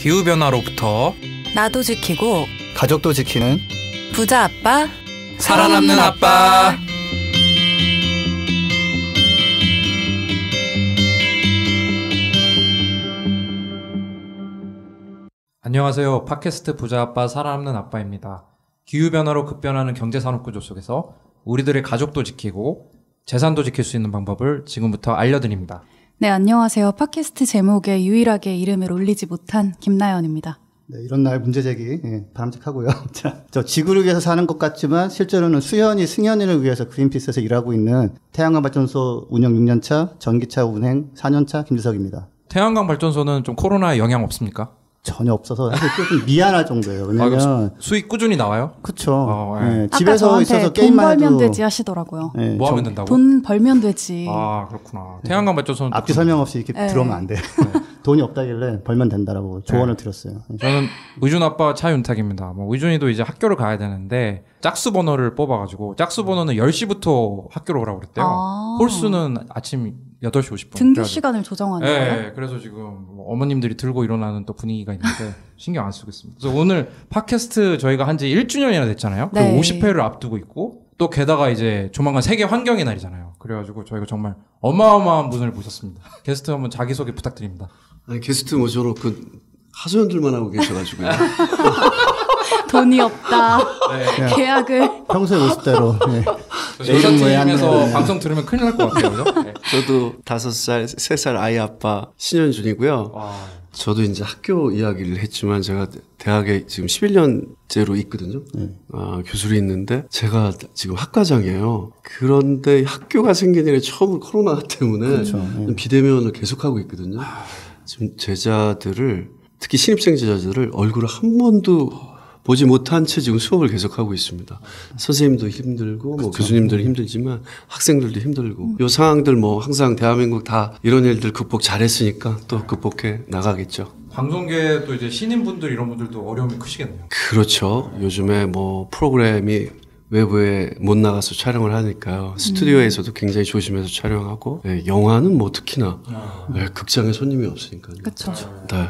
기후변화로부터 나도 지키고 가족도 지키는 부자 아빠 살아남는 아빠. 안녕하세요. 팟캐스트 부자 아빠 살아남는 아빠입니다. 기후변화로 급변하는 경제산업구조 속에서 우리들의 가족도 지키고 재산도 지킬 수 있는 방법을 지금부터 알려드립니다. 네, 안녕하세요. 팟캐스트 제목에 유일하게 이름을 올리지 못한 김나연입니다. 네, 이런 날 문제제기 바람직하고요. 자, 저 지구를 위해서 사는 것 같지만 실제로는 수현이 승현이를 위해서 그린피스에서 일하고 있는 태양광 발전소 운영 6년차, 전기차 운행 4년차 김주석입니다. 태양광 발전소는 좀 코로나에 영향 없습니까? 전혀 없어서 사실 좀 미안할 정도예요. 왜냐면 수익 꾸준히 나와요? 그쵸. 네. 아까 집에서 있어서 돈 게임만 벌면 해도 되지 하시더라고요. 네, 뭐 하면 된다고? 돈 벌면 되지. 아, 그렇구나. 태양광 발전소는 앞뒤 설명 없이 이렇게 네. 들어오면 안 돼요. 돈이 없다길래 벌면 된다라고 조언을 드렸어요. 저는 의준 아빠 차윤탁입니다. 의준이도 이제 학교를 가야 되는데 짝수 번호를 뽑아가지고 짝수 번호는 10시부터 학교로 오라고 그랬대요. 홀수는 아침 8시 50분. 등교 시간을 조정하는 거예요? 네, 그래서 지금 어머님들이 들고 일어나는 또 분위기가 있는데 신경 안 쓰고 있습니다. 그래서 오늘 팟캐스트 저희가 한 지 1주년이나 됐잖아요. 네. 그리고 50회를 앞두고 있고 또 게다가 이제 조만간 세계 환경의 날이잖아요. 그래가지고 저희가 정말 어마어마한 분을 모셨습니다. 게스트 한번 자기소개 부탁드립니다. 아니, 게스트 모셔놓고 하소연들만 하고 계셔가지고요. 돈이 없다. 네. 계약을. 평소에 50대로. 네. 여자팀에서 방송 들으면 큰일 날 것 같아요. 그죠? 네. 저도 5살, 3살 아이 아빠 신현준이고요. 저도 이제 학교 이야기를 했지만 제가 대학에 지금 11년째로 있거든요. 교수로 있는데 제가 지금 학과장이에요. 그런데 학교가 생긴 일에 처음 코로나 때문에 그렇죠. 비대면을 계속하고 있거든요. 지금 제자들을 특히 신입생 제자들을 얼굴을 한 번도 보지 못한 채 지금 수업을 계속하고 있습니다. 선생님도 힘들고 뭐 교수님들도 힘들지만 학생들도 힘들고 이 상황들 항상 대한민국 다 이런 일들 극복 잘했으니까 또 극복해 나가겠죠. 방송계도 이제 신인분들 이런 분들도 어려움이 크시겠네요. 그렇죠. 요즘에 프로그램이 외부에 못 나가서 촬영을 하니까요. 스튜디오에서도 굉장히 조심해서 촬영하고 영화는 특히나 극장에 손님이 없으니까요. 그렇죠. 네.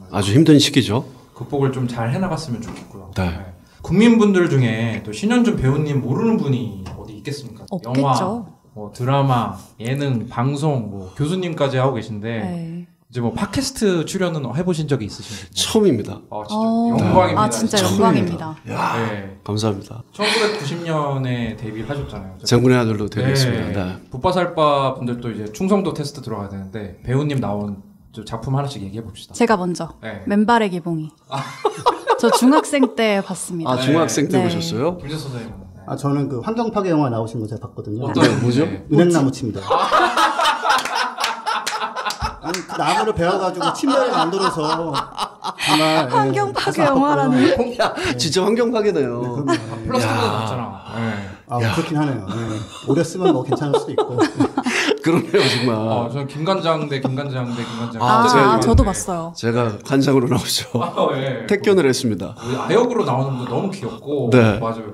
아주 힘든 시기죠. 극복을 좀 잘 해나갔으면 좋겠고요. 네. 국민분들 중에 또 신현준 배우님 모르는 분이 어디 있겠습니까? 없겠죠. 영화, 드라마, 예능, 방송, 교수님까지 하고 계신데 네. 이제 팟캐스트 출연은 해보신 적이 있으신가요? 처음입니다. 아, 진짜 영광입니다. 아, 진짜 영광입니다. 네. 감사합니다. 1990년에 데뷔하셨잖아요. 장군의 아들로 데뷔했습니다. 네. 네. 붓바살바 분들도 이제 충성도 테스트 들어가야 되는데 배우님 나온 작품 하나씩 얘기해 봅시다. 제가 먼저. 네. 맨발의 기봉이. 저 중학생 때 봤습니다. 아, 중학생 때 네. 보셨어요? 김재수 선생님은? 네. 저는 그 환경파괴 영화 나오신 거 제가 봤거든요. 어떤 뭐죠? 은행나무 침대. 아니, 그 나무를 베어가지고 침대를 만들어서 정말 환경 파괴 가슴 영화라니. 아팠고요. 진짜 환경 파괴네요. 플라스틱보다 낫잖아. 네. 그렇긴 하네요. 네. 오래 쓰면 괜찮을 수도 있고. 그러네요, 정말. 저는 김관장 대 김관장 대 김관장. 아, 저도 봤어요. 제가 관장으로 나오죠. 네. 택견을 했습니다. 아역으로 나오는 분도 너무 귀엽고. 네. 맞아요.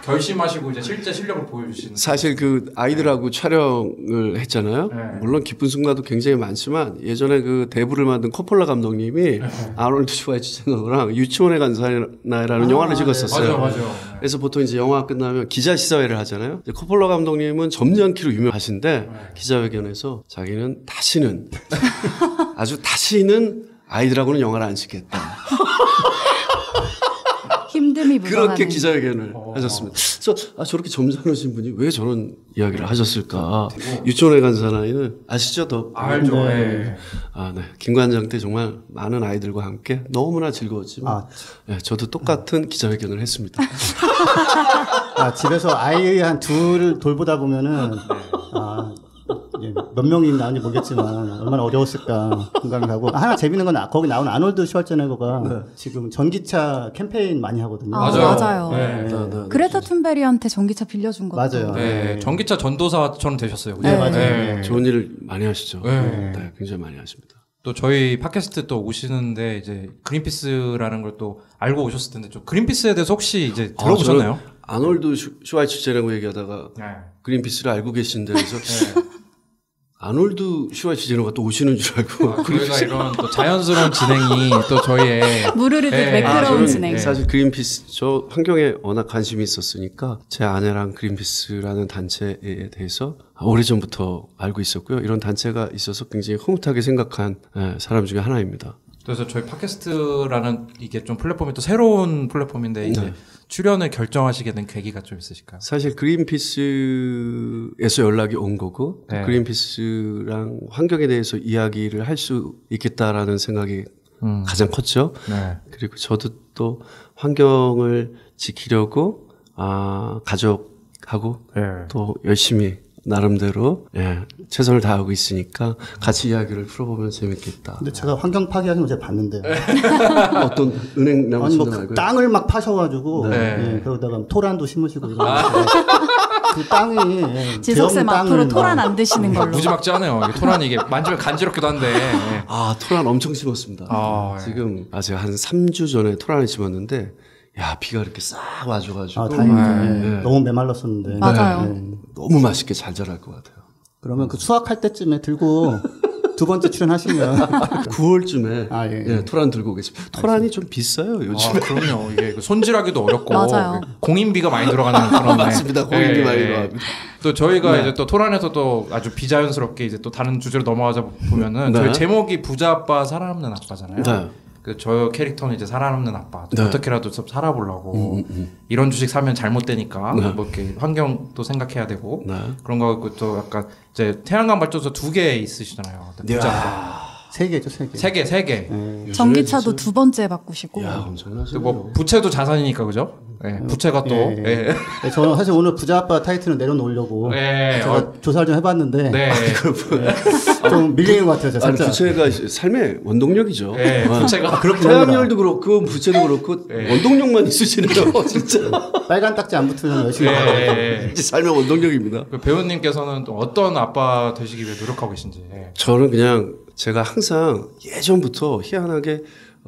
결심하시고 이제 실제 실력을 보여주시는. 사실 아이들하고 촬영을 했잖아요. 네. 물론 기쁜 순간도 굉장히 많지만 예전에 대부를 만든 코폴라 감독님이 아놀드 슈왈츠제너랑 유치원에 간 사나이라는 영화를 찍었었어요. 맞아요. 그래서 보통 이제 영화 끝나면 기자 시사회를 하잖아요. 코폴라 감독님은 점잖기로 유명하신데 기자회견에서 자기는 다시는 아이들하고는 영화를 안 찍겠다. 힘듦이 묻어나는. 그렇게 기자회견을 하셨습니다. 그래서 저렇게 점잖으신 분이 왜 저런 이야기를 하셨을까? 유치원에 간 사나이는 아시죠? 알죠. 네. 네. 김관장 때 정말 많은 아이들과 함께 너무나 즐거웠지만 저도 똑같은 기자회견을 했습니다. 집에서 아이 한 둘을 돌보다 보면은 몇 명이 나오는지 모르겠지만 얼마나 어려웠을까 공감이 가고 하나 재밌는 건 거기 나온 아놀드 슈왈츠제네거가 지금 전기차 캠페인 많이 하거든요. 맞아요. 네. 그레타 툰베리한테 전기차 빌려준 것도. 맞아요. 네. 전기차 전도사처럼 되셨어요. 그죠? 네, 맞아요. 네. 좋은 일을 많이 하시죠. 네. 네, 굉장히 많이 하십니다. 또 저희 팟캐스트 또 오시는데 이제 그린피스라는 걸 또 알고 오셨을 텐데 좀 그린피스에 대해서 혹시 이제 들어보셨나요? 아놀드 슈왈츠제네거 얘기하다가 그린피스를 알고 계신데 그래서 아놀드 슈왈츠제네거가 또 오시는 줄 알고. 저희가 이런 또 자연스러운 진행이 또 저희의 무르르듯 네. 매끄러운 저는 진행. 사실 그린피스 저 환경에 워낙 관심이 있었으니까 제 아내랑 그린피스라는 단체에 대해서 오래전부터 알고 있었고요. 이런 단체가 있어서 굉장히 흐뭇하게 생각한 사람 중에 하나입니다. 그래서 저희 팟캐스트라는 이게 좀 플랫폼이 또 새로운 플랫폼인데 이제 네. 출연을 결정하시게 된 계기가 좀 있으실까요? 사실 그린피스에서 연락이 온 거고 네. 그린피스랑 환경에 대해서 이야기를 할 수 있겠다라는 생각이 가장 컸죠. 네. 그리고 저도 또 환경을 지키려고 가족하고 네. 또 열심히 나름대로 최선을 다하고 있으니까 같이 이야기를 풀어보면 재밌겠다. 근데 제가 환경 파괴하는 거 제가 봤는데. 어떤 은행 아니, 나무신도 뭐, 말고요. 땅을 막 파셔가지고, 네. 그러다가 토란도 심으시고 이러는데. 그 땅이, 지석쌤 비없는 앞으로 땅을 토란 막 안 드시는 걸로. 무지막지하네요. 이게 토란이 이게 만지면 간지럽기도 한데. 예. 토란 엄청 심었습니다. 지금 제가 한 3주 전에 토란을 심었는데 야 비가 이렇게 싹 와줘가지고 다행이죠. 너무 메말랐었는데. 맞아요. 너무 맛있게 잘 자랄 것 같아요. 그러면 그 수확할 때쯤에 들고 두 번째 출연하시면 9월쯤에 토란 들고 오겠습니다. 토란이 좀 비싸요 요즘에. 그럼요. 이게 손질하기도 어렵고 맞아요. 공인비가 많이 들어가는 그런 맞습니다. 공인비 많이 들어갑니다. 또 저희가 이제 또 토란에서 또 아주 비자연스럽게 이제 또 다른 주제로 넘어가자 보면은 저희 제목이 부자 아빠 살아남는 아빠잖아요. 네. 그 저 캐릭터는 이제 살아남는 아빠. 네. 어떻게라도 좀 살아보려고 이런 주식 사면 잘못되니까 뭐 이렇게 환경도 생각해야 되고 그런 거 같고 또 약간 이제 태양광 발전소 2개 있으시잖아요. 부자 아빠. 3개죠, 3개. 3개. 전기차도 두 번째 바꾸시고. 야 엄청나죠. 뭐 부채도 자산이니까 그죠? 부채가 또. 네, 저는 사실 오늘 부자 아빠 타이틀을 내려놓으려고 제가 조사를 좀 해봤는데 좀 밀리는 것 같아요. 아니, 부채가 삶의 원동력이죠. 부채가 그렇긴 태양열도 그렇고 부채도 그렇고 원동력만 있으시네요. 진짜. 빨간 딱지 안 붙으면 열심히 하고 삶의 원동력입니다. 그 배우님께서는 또 어떤 아빠 되시기 위해 노력하고 계신지. 저는 그냥 제가 항상 예전부터 희한하게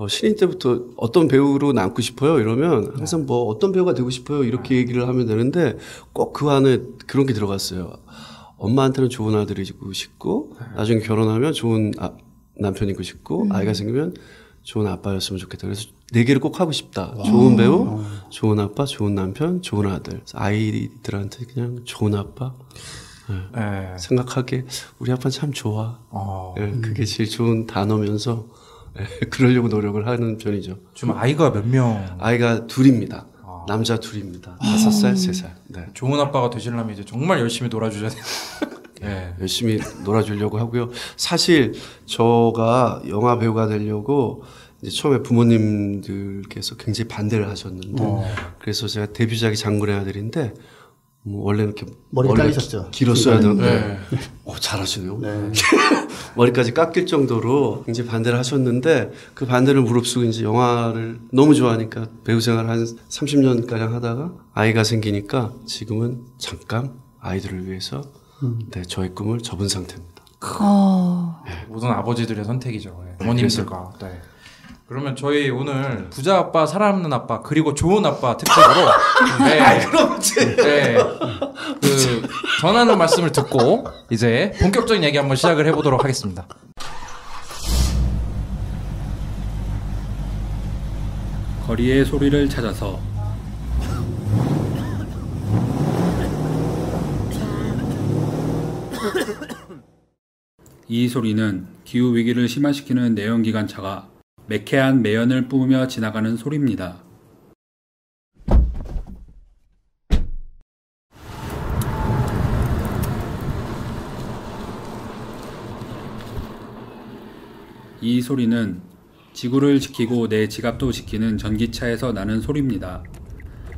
신인 때부터 어떤 배우로 남고 싶어요 이러면 항상 뭐 어떤 배우가 되고 싶어요 이렇게 얘기를 하면 되는데 꼭 그 안에 그런 게 들어갔어요. 엄마한테는 좋은 아들이고 싶고 나중에 결혼하면 좋은 남편이고 싶고 아이가 생기면 좋은 아빠였으면 좋겠다. 그래서 4개를 꼭 하고 싶다. 좋은 배우, 좋은 아빠, 좋은 남편, 좋은 아들. 아이들한테 그냥 좋은 아빠 생각하게 우리 아빠는 참 좋아. 그게 제일 좋은 단어면서 그러려고 노력을 하는 편이죠. 지금 아이가 몇 명? 아이가 2입니다. 남자 2입니다. 5살, 3살. 네. 좋은 아빠가 되시려면 이제 정말 열심히 놀아주셔야 돼요. 열심히 놀아주려고 하고요. 사실 저가 영화 배우가 되려고 이제 처음에 부모님들께서 굉장히 반대를 하셨는데 그래서 제가 데뷔작이 장군의 아들인데 원래는 이렇게 머리 잘리셨죠? 길었어야 되는데 잘하시네요. 머리까지 깎일 정도로 굉장히 반대를 하셨는데 그 반대를 무릅쓰고 이제 영화를 너무 좋아하니까 배우 생활 한 30년 가량 하다가 아이가 생기니까 지금은 잠깐 아이들을 위해서 저의 꿈을 접은 상태입니다. 모든 아버지들의 선택이죠. 어머님들과. 그러면 저희 오늘 부자 아빠, 살아남는 아빠, 그리고 좋은 아빠 특집으로 그 전하는 말씀을 듣고 이제 본격적인 얘기 한번 시작을 해보도록 하겠습니다. 거리의 소리를 찾아서 이 소리는 기후위기를 심화시키는 내연기관차가 매캐한 매연을 뿜으며 지나가는 소리입니다. 이 소리는 지구를 지키고 내 지갑도 지키는 전기차에서 나는 소리입니다.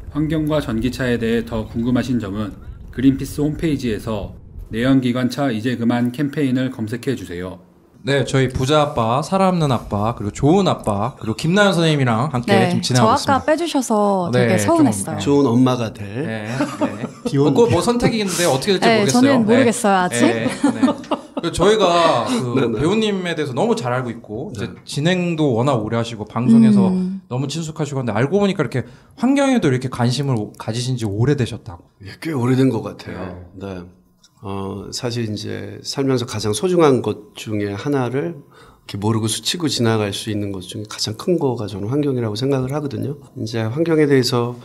환경과 전기차에 대해 더 궁금하신 점은 그린피스 홈페이지에서 내연기관차 이제 그만 캠페인을 검색해 주세요. 네, 저희 부자 아빠, 살아남는 아빠, 그리고 좋은 아빠, 그리고 김나연 선생님이랑 함께 좀 진행하고 저 있습니다. 아까 빼주셔서 되게 서운했어요. 좋은 엄마가 될. 그거 뭐 선택인데 어떻게 될지 모르겠어요. 저는 모르겠어요, 아직. 저희가 그 배우님에 대해서 너무 잘 알고 있고 이제 진행도 워낙 오래 하시고 방송에서 너무 친숙하시고 한데 알고 보니까 이렇게 환경에도 이렇게 관심을 가지신 지 오래되셨다고. 꽤 오래된 것 같아요. 네. 사실 이제 살면서 가장 소중한 것 중에 하나를 이렇게 모르고 스치고 지나갈 수 있는 것 중에 가장 큰 거가 저는 환경이라고 생각을 하거든요. 이제 환경에 대해서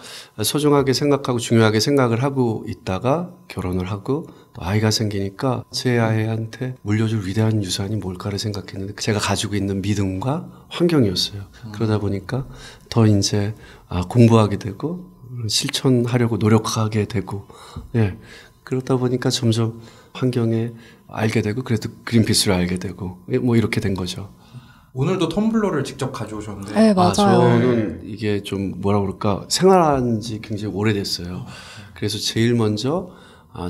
소중하게 생각하고 중요하게 생각을 하고 있다가 결혼을 하고 또 아이가 생기니까 제 아이한테 물려줄 위대한 유산이 뭘까를 생각했는데 제가 가지고 있는 믿음과 환경이었어요. 그러다 보니까 더 이제 공부하게 되고 실천하려고 노력하게 되고, 예. 그러다 보니까 점점 환경에 알게 되고, 그래도 그린피스를 알게 되고, 뭐 이렇게 된 거죠. 오늘도 텀블러를 직접 가져오셨는데. 네, 맞아요. 저는 이게 좀 뭐라 그럴까, 생활한 지 굉장히 오래됐어요. 그래서 제일 먼저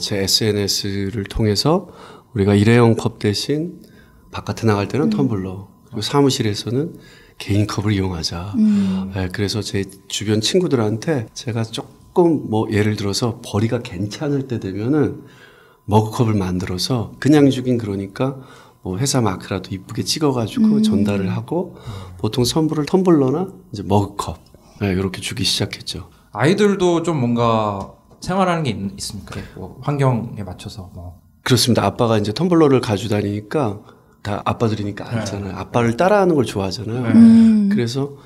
제 SNS를 통해서 우리가 일회용 컵 대신 바깥에 나갈 때는 텀블러, 그리고 사무실에서는 개인 컵을 이용하자. 네, 그래서 제 주변 친구들한테 제가 조금 뭐 예를 들어서 벌이가 괜찮을 때 되면은 머그컵을 만들어서 그냥 주긴 그러니까 뭐 회사 마크라도 이쁘게 찍어가지고 전달을 하고 보통 선물을 텀블러나 이제 머그컵, 네, 이렇게 주기 시작했죠. 아이들도 좀 뭔가 생활하는 게 있습니까? 뭐 환경에 맞춰서 뭐. 그렇습니다. 아빠가 이제 텀블러를 가지고 다니니까 다 아빠들이니까 알잖아요. 아빠를 따라하는 걸 좋아하잖아요. 그래서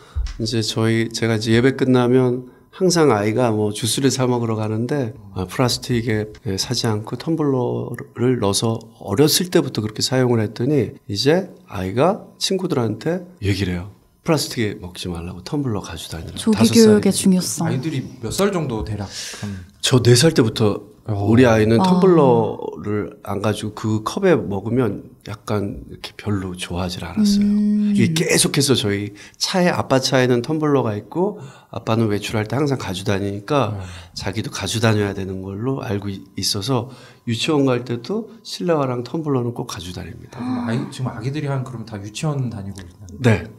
이제 제가 이제 예배 끝나면 항상 아이가 뭐 주스를 사 먹으러 가는데 플라스틱에 사지 않고 텀블러를 넣어서 어렸을 때부터 그렇게 사용을 했더니 이제 아이가 친구들한테 얘기를 해요. 플라스틱에 먹지 말라고 텀블러 가지고 다니라고. 조기 교육의 중요성. 아이들이 몇 살 정도 대략? 저 4살 때부터 우리 아이는 텀블러를 안 가지고 그 컵에 먹으면 약간 이렇게 별로 좋아하질 않았어요. 이게 계속해서 저희 차에, 아빠 차에는 텀블러가 있고 아빠는 외출할 때 항상 가지고 다니니까 자기도 가지고 다녀야 되는 걸로 알고 있어서 유치원 갈 때도 실내화랑 텀블러는 꼭 가지고 다닙니다. 지금 아기들이 그러면 다 유치원 다니고 있나요? 네.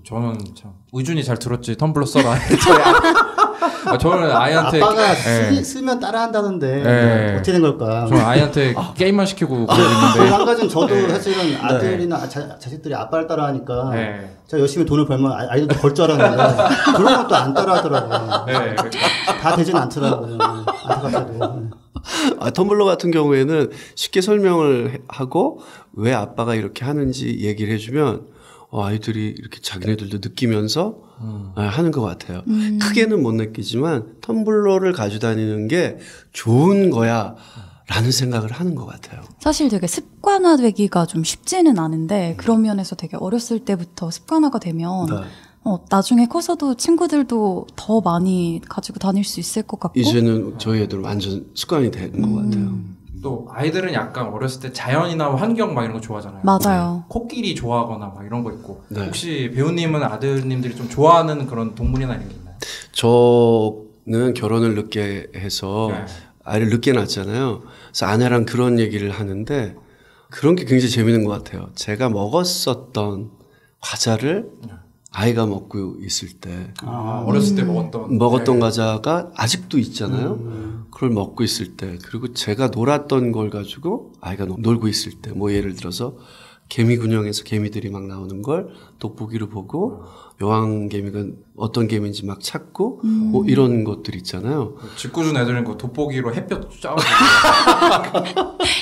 저는 참 의준이 잘 들었지 텀블러 써라. 저는 아이한테 아빠가 쓰면 따라한다는데 어떻게 된 걸까? 저는 아이한테 게임만 시키고 그러고 그 있는데. 한 가지는 저도 사실은 아들이나 자식들이 아빠를 따라하니까 제가 열심히 돈을 벌면 아이들도 벌 줄 알았는데 그런 것도 안 따라하더라고요. 다 되진 않더라고요. 안타깝게도. 텀블러 같은 경우에는 쉽게 설명을 하고 왜 아빠가 이렇게 하는지 얘기를 해주면 아이들이 이렇게 자기네들도 느끼면서 하는 것 같아요. 크게는 못 느끼지만 텀블러를 가지고 다니는 게 좋은 거야 라는 생각을 하는 것 같아요. 사실 되게 습관화되기가 좀 쉽지는 않은데 그런 면에서 되게 어렸을 때부터 습관화가 되면 나중에 커서도 친구들도 더 많이 가지고 다닐 수 있을 것 같고 이제는 저희 애들은 완전 습관이 되는 것 같아요. 또 아이들은 약간 어렸을 때 자연이나 환경 막 이런 거 좋아하잖아요. 맞아요. 코끼리 좋아하거나 막 이런 거 있고. 네. 혹시 배우님은 아드님들이 좀 좋아하는 그런 동물이나 이런 게 있나요? 저는 결혼을 늦게 해서 아이를 늦게 낳았잖아요. 그래서 아내랑 그런 얘기를 하는데 그런 게 굉장히 재밌는 것 같아요. 제가 먹었었던 과자를 아이가 먹고 있을 때 어렸을 때 먹었던 과자가 아직도 있잖아요. 그걸 먹고 있을 때, 그리고 제가 놀았던 걸 가지고 아이가 놀고 있을 때, 뭐 예를 들어서 개미 군형에서 개미들이 막 나오는 걸 돋보기로 보고 여왕개미가 어떤 개미인지 막 찾고 뭐 이런 것들 있잖아요. 짓궂은 애들은 그 돋보기로 햇볕 쫙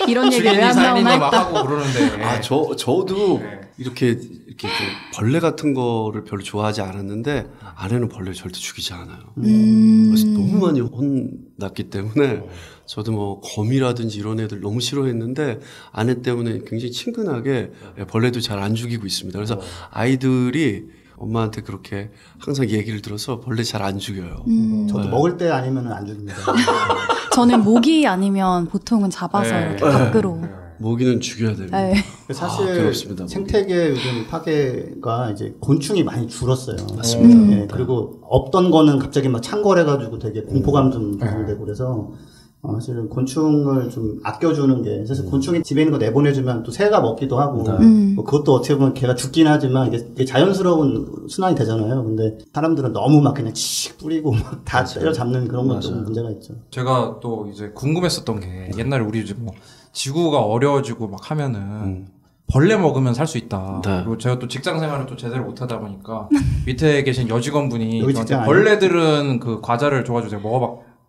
이런 얘기 왜 안 나오나 막 하고 그러는데. 저도 이렇게 좀 벌레 같은 거를 별로 좋아하지 않았는데 아내는 벌레 절대 죽이지 않아요. 그래서 너무 많이 혼났기 때문에 저도 뭐 거미라든지 이런 애들 너무 싫어했는데 아내 때문에 굉장히 친근하게 벌레도 잘 안 죽이고 있습니다. 그래서 아이들이 엄마한테 그렇게 항상 얘기를 들어서 벌레 잘 안 죽여요. 저도 먹을 때 아니면 안 죽입니다. 저는 모기 아니면 보통은 잡아서 이렇게 밖으로. 모기는 죽여야 됩니다. 사실 괴롭습니다, 생태계 요즘 파괴가 이제 곤충이 많이 줄었어요. 맞습니다. 그리고 없던 거는 갑자기 막 창궐해가지고 되게 공포감 좀 조성되고 그래서 사실은 곤충을 좀 아껴주는 게 사실 곤충이 집에 있는 거 내보내주면 또 새가 먹기도 하고 뭐 그것도 어떻게 보면 걔가 죽긴 하지만 이게 자연스러운 순환이 되잖아요. 근데 사람들은 너무 막 그냥 칙 뿌리고 막 다 때려잡는 그런 건 좀 문제가 있죠. 제가 또 이제 궁금했었던 게 옛날에 우리 이제 뭐 지구가 어려워지고 막 하면은 벌레 먹으면 살 수 있다. 그리고 제가 또 직장 생활을 또 제대로 못하다 보니까 밑에 계신 여직원분이 저한테 벌레들은 그 과자를 줘가지고 제가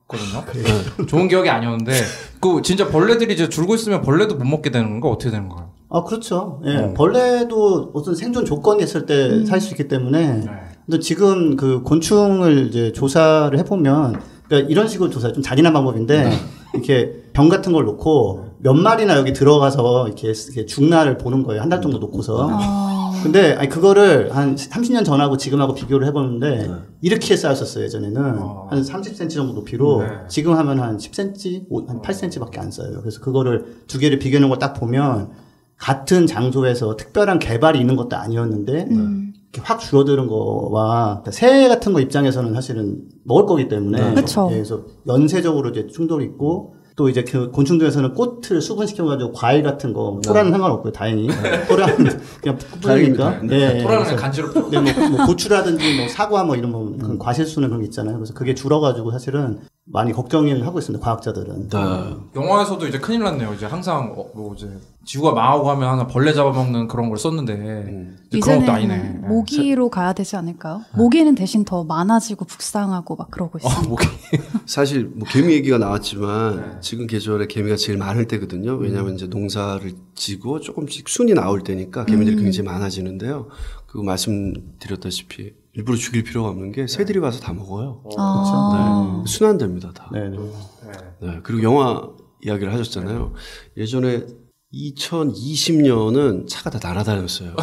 거든요. 좋은 기억이 아니었는데 그 진짜 벌레들이 이제 줄고 있으면 벌레도 못 먹게 되는 건가 어떻게 되는 거예요? 그렇죠. 예. 벌레도 어떤 생존 조건이 있을 때 살 수 있기 때문에. 근데 지금 그 곤충을 이제 조사를 해보면, 그러니까 이런 식으로 조사, 좀 잔인한 방법인데, 이렇게 병 같은 걸 놓고 몇 마리나 여기 들어가서 이렇게 죽나를 보는 거예요. 한 달 정도 놓고서. 근데 아니 그거를 한 30년 전하고 지금하고 비교를 해보는데 이렇게 쌓였었어요. 예전에는 한 30cm 정도 높이로 지금 하면 한 10cm, 한 8cm밖에 안 쌓여요. 그래서 그거를 두 개를 비교하는 걸 딱 보면 같은 장소에서 특별한 개발이 있는 것도 아니었는데 이렇게 확 줄어드는 거와 새 같은 거 입장에서는 사실은 먹을 거기 때문에 그렇죠. 예, 그래서 연쇄적으로 이제 충돌이 있고. 또 이제 그 곤충들에서는 꽃을 수분시켜가지고 과일 같은 거, 토라는 상관없고요, 다행히. 토라는 그냥 뿌리니까. 네. 토라는 그냥 간지럽죠. 네, 뭐 고추라든지 뭐 사과 뭐 이런 뭐 그런 과실수는 그런 게 있잖아요. 그래서 그게 줄어가지고 사실은 많이 걱정을 하고 있습니다, 과학자들은. 영화에서도 이제 큰일 났네요. 이제 항상 뭐 이제 지구가 망하고 하면 항상 벌레 잡아먹는 그런 걸 썼는데 이제 그런 것도 아니네. 이제는 모기로 가야 되지 않을까요? 모기는 대신 더 많아지고 북상하고 막 그러고 있어요. 모기. 사실 뭐 개미 얘기가 나왔지만 지금 계절에 개미가 제일 많을 때거든요. 왜냐하면 이제 농사를 지고 조금씩 순이 나올 때니까 개미들이 굉장히 많아지는데요. 그거 말씀드렸다시피 일부러 죽일 필요가 없는 게 새들이 와서 다 먹어요. 네. 순환됩니다, 다. 네. 그리고 영화 이야기를 하셨잖아요. 예전에 2020년은 차가 다 날아다녔어요.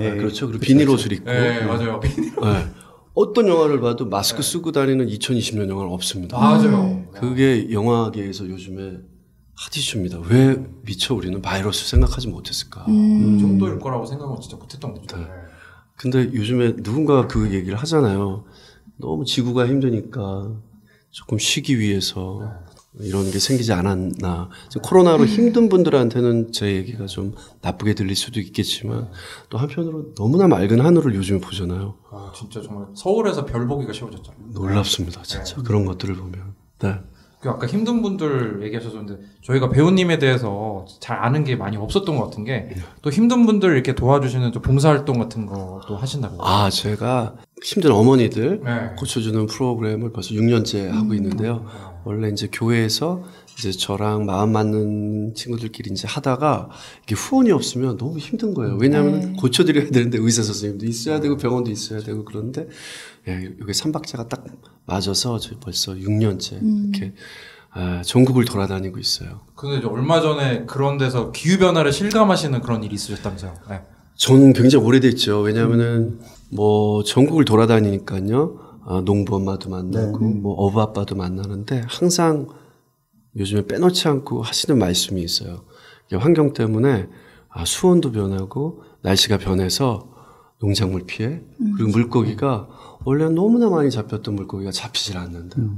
예. 그렇죠. 그리고 비닐 옷을 입고. 네, 맞아요. 비닐. 네. 어떤 영화를 봐도 마스크 쓰고 다니는 2020년 영화는 없습니다. 맞아요. 그게 영화계에서 요즘에 핫 이슈입니다. 왜 미처 우리는 바이러스 생각하지 못했을까? 이 정도일 거라고 생각은 진짜 못했던 거죠. 네. 근데 요즘에 누군가 그 얘기를 하잖아요. 너무 지구가 힘드니까 조금 쉬기 위해서 이런 게 생기지 않았나. 코로나로 힘든 분들한테는 제 얘기가 좀 나쁘게 들릴 수도 있겠지만 또 한편으로 너무나 맑은 하늘을 요즘에 보잖아요. 진짜 정말 서울에서 별 보기가 쉬워졌잖아요. 놀랍습니다. 진짜 그런 것들을 보면. 네. 그 아까 힘든 분들 얘기하셨는데 저희가 배우님에 대해서 잘 아는 게 많이 없었던 것 같은 게 또 힘든 분들 이렇게 도와주시는 또 봉사활동 같은 것도 하신다고. 제가 힘든 어머니들 네. 고쳐주는 프로그램을 벌써 6년째 하고 있는데요. 원래 이제 교회에서 이제 저랑 마음 맞는 친구들끼리 이제 하다가 이게 후원이 없으면 너무 힘든 거예요. 왜냐하면 고쳐드려야 되는데 의사 선생님도 있어야 되고 병원도 있어야 되고 그런데 여기 3박자가 딱 맞아서 저희 벌써 6년째 이렇게 전국을 돌아다니고 있어요. 근데 이제 얼마 전에 그런 데서 기후변화를 실감하시는 그런 일이 있으셨다면서요? 네. 저는 굉장히 오래됐죠. 왜냐하면은 뭐 전국을 돌아다니니까요. 농부 엄마도 만나고 뭐 어부 아빠도 만나는데 항상 요즘에 빼놓지 않고 하시는 말씀이 있어요. 환경 때문에 수온도 변하고 날씨가 변해서 농작물 피해 그리고 물고기가 원래 너무나 많이 잡혔던 물고기가 잡히질 않는데요.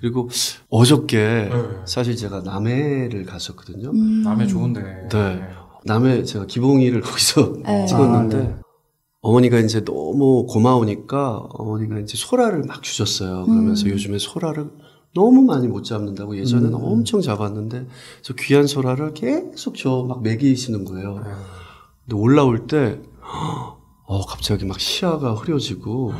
그리고 어저께 사실 제가 남해를 갔었거든요. 남해 좋은데. 네. 남해 제가 기봉이를 거기서 찍었는데 어머니가 이제 너무 고마우니까 어머니가 이제 소라를 막 주셨어요. 그러면서 요즘에 소라를 너무 많이 못 잡는다고 예전에는 엄청 잡았는데 저 귀한 소라를 계속 막 먹이시는 거예요. 근데 올라올 때 갑자기 막 시야가 흐려지고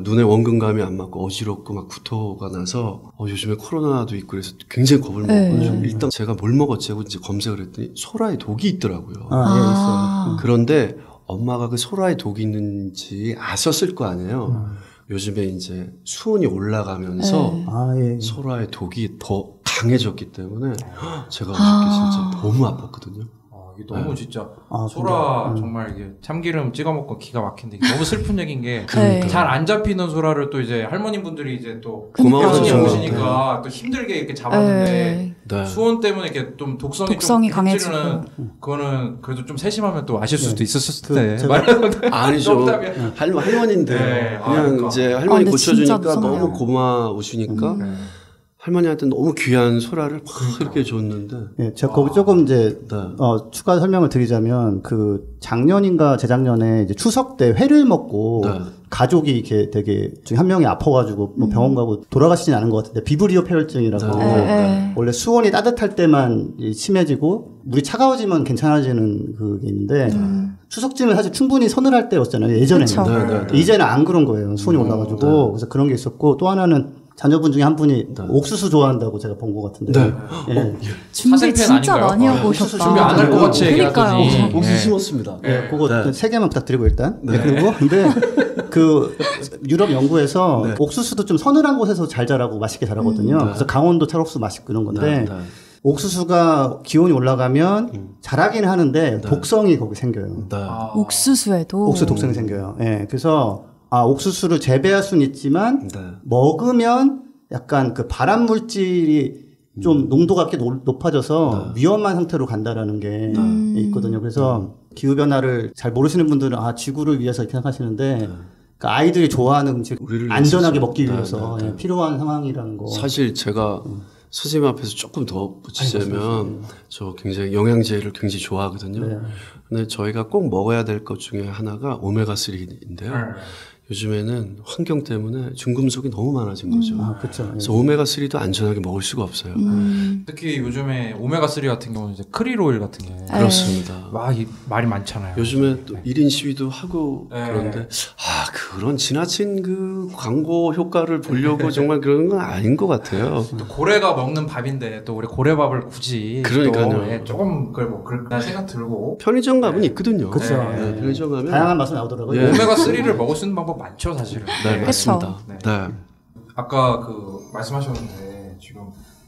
눈에 원근감이 안 맞고 어지럽고 막 구토가 나서 요즘에 코로나도 있고 그래서 굉장히 겁을 먹어가지고 일단 제가 뭘 먹었지 하고 이제 검색을 했더니 소라에 독이 있더라고요. 있어요. 그런데 엄마가 그 소라에 독이 있는지 아셨을 거 아니에요. 요즘에 이제 수온이 올라가면서 소라의 독이 더 강해졌기 때문에 제가 어저께 진짜 너무 아팠거든요. 이게 너무 진짜 소라 정말 이게 참기름 찍어 먹고 기가 막힌데 이게 너무 슬픈 얘기인 게 잘 안 잡히는 소라를 또 이제 할머니분들이 이제 또 고마워서 오시니까 또 힘들게 이렇게 잡았는데 수온 때문에 이렇게 좀 독성이 강해지고 그거는 그래도 좀 세심하면 또 아실 수도 있었을 텐데 아니죠. 할머니인데 그냥 그러니까. 이제 할머니 고쳐주니까 너무 고마우시니까 할머니한테 너무 귀한 소라를 막 이렇게 줬는데. 제가 거기 조금 이제, 추가 설명을 드리자면, 작년인가 재작년에 이제 추석 때 회를 먹고, 가족이 이렇게 되게, 중에 한 명이 아파가지고, 뭐 병원 가고 돌아가시진 않은 것 같은데, 비브리오 폐혈증이라고, 원래 수온이 따뜻할 때만 심해지고, 물이 차가워지면 괜찮아지는 그게 있는데, 추석쯤은 사실 충분히 서늘할 때였잖아요, 예전에는. 이제는 안 그런 거예요. 수온이 올라가지고. 그래서 그런 게 있었고, 또 하나는, 자녀분 중에 한 분이 네. 옥수수 좋아한다고 제가 본 것 같은데. 네. 예. 준비 사생팬 진짜 아닌가요? 많이 하고 옥수수 오셨다. 준비 안 할 것 같이 그러니까요. 얘기하더니. 옥수수 예. 심었습니다. 예, 그거 네. 3개만 부탁드리고 일단. 네. 그리고 근데 그 유럽 연구에서 네. 옥수수도 좀 서늘한 곳에서 잘 자라고 맛있게 자라거든요. 그래서 강원도 찰옥수수 맛있고 이런 건데 네. 옥수수가 기온이 올라가면 자라긴 하는데 독성이 거기 생겨요. 네. 옥수수에도 옥수수 독성이 생겨요. 예. 그래서 옥수수를 재배할 수는 있지만 네. 먹으면 약간 그 발암 물질이 좀 농도가 꽤 높아져서 위험한 상태로 간다라는 게 있거든요. 그래서 기후 변화를 잘 모르시는 분들은 지구를 위해서 이렇게 생각하시는데 그러니까 아이들이 좋아하는 음식 우리를 안전하게 위해서. 먹기 네, 위해서 네, 네. 예, 필요한 상황이라는 거. 사실 제가 선생님 앞에서 조금 더 붙이자면 저 굉장히 영양제를 굉장히 좋아하거든요. 네. 근데 저희가 꼭 먹어야 될 것 중에 하나가 오메가3인데요. 요즘에는 환경 때문에 중금속이 너무 많아진 거죠. 그렇죠. 그래서 오메가3도 안전하게 먹을 수가 없어요. 특히 요즘에 오메가3 같은 경우는 이제 크릴 오일 같은 게 그렇습니다. 말이 많잖아요. 요즘에 또 1인 시위도 하고 네. 그런데 그런 지나친 그 광고 효과를 보려고 정말 그런 건 아닌 것 같아요. 또 고래가 먹는 밥인데 또 우리 고래밥을 굳이 그러니까요. 또, 예, 조금 그럴까 생각 들고 편의점 가면 있거든요. 그렇죠. 네, 편의점 가면 다양한 맛은 나오더라고요. 예. 오메가3를 먹을 수 있는 방법 많죠, 사실은. 네, 네. 맞습니다. 네. 네. 아까 말씀하셨는데 지금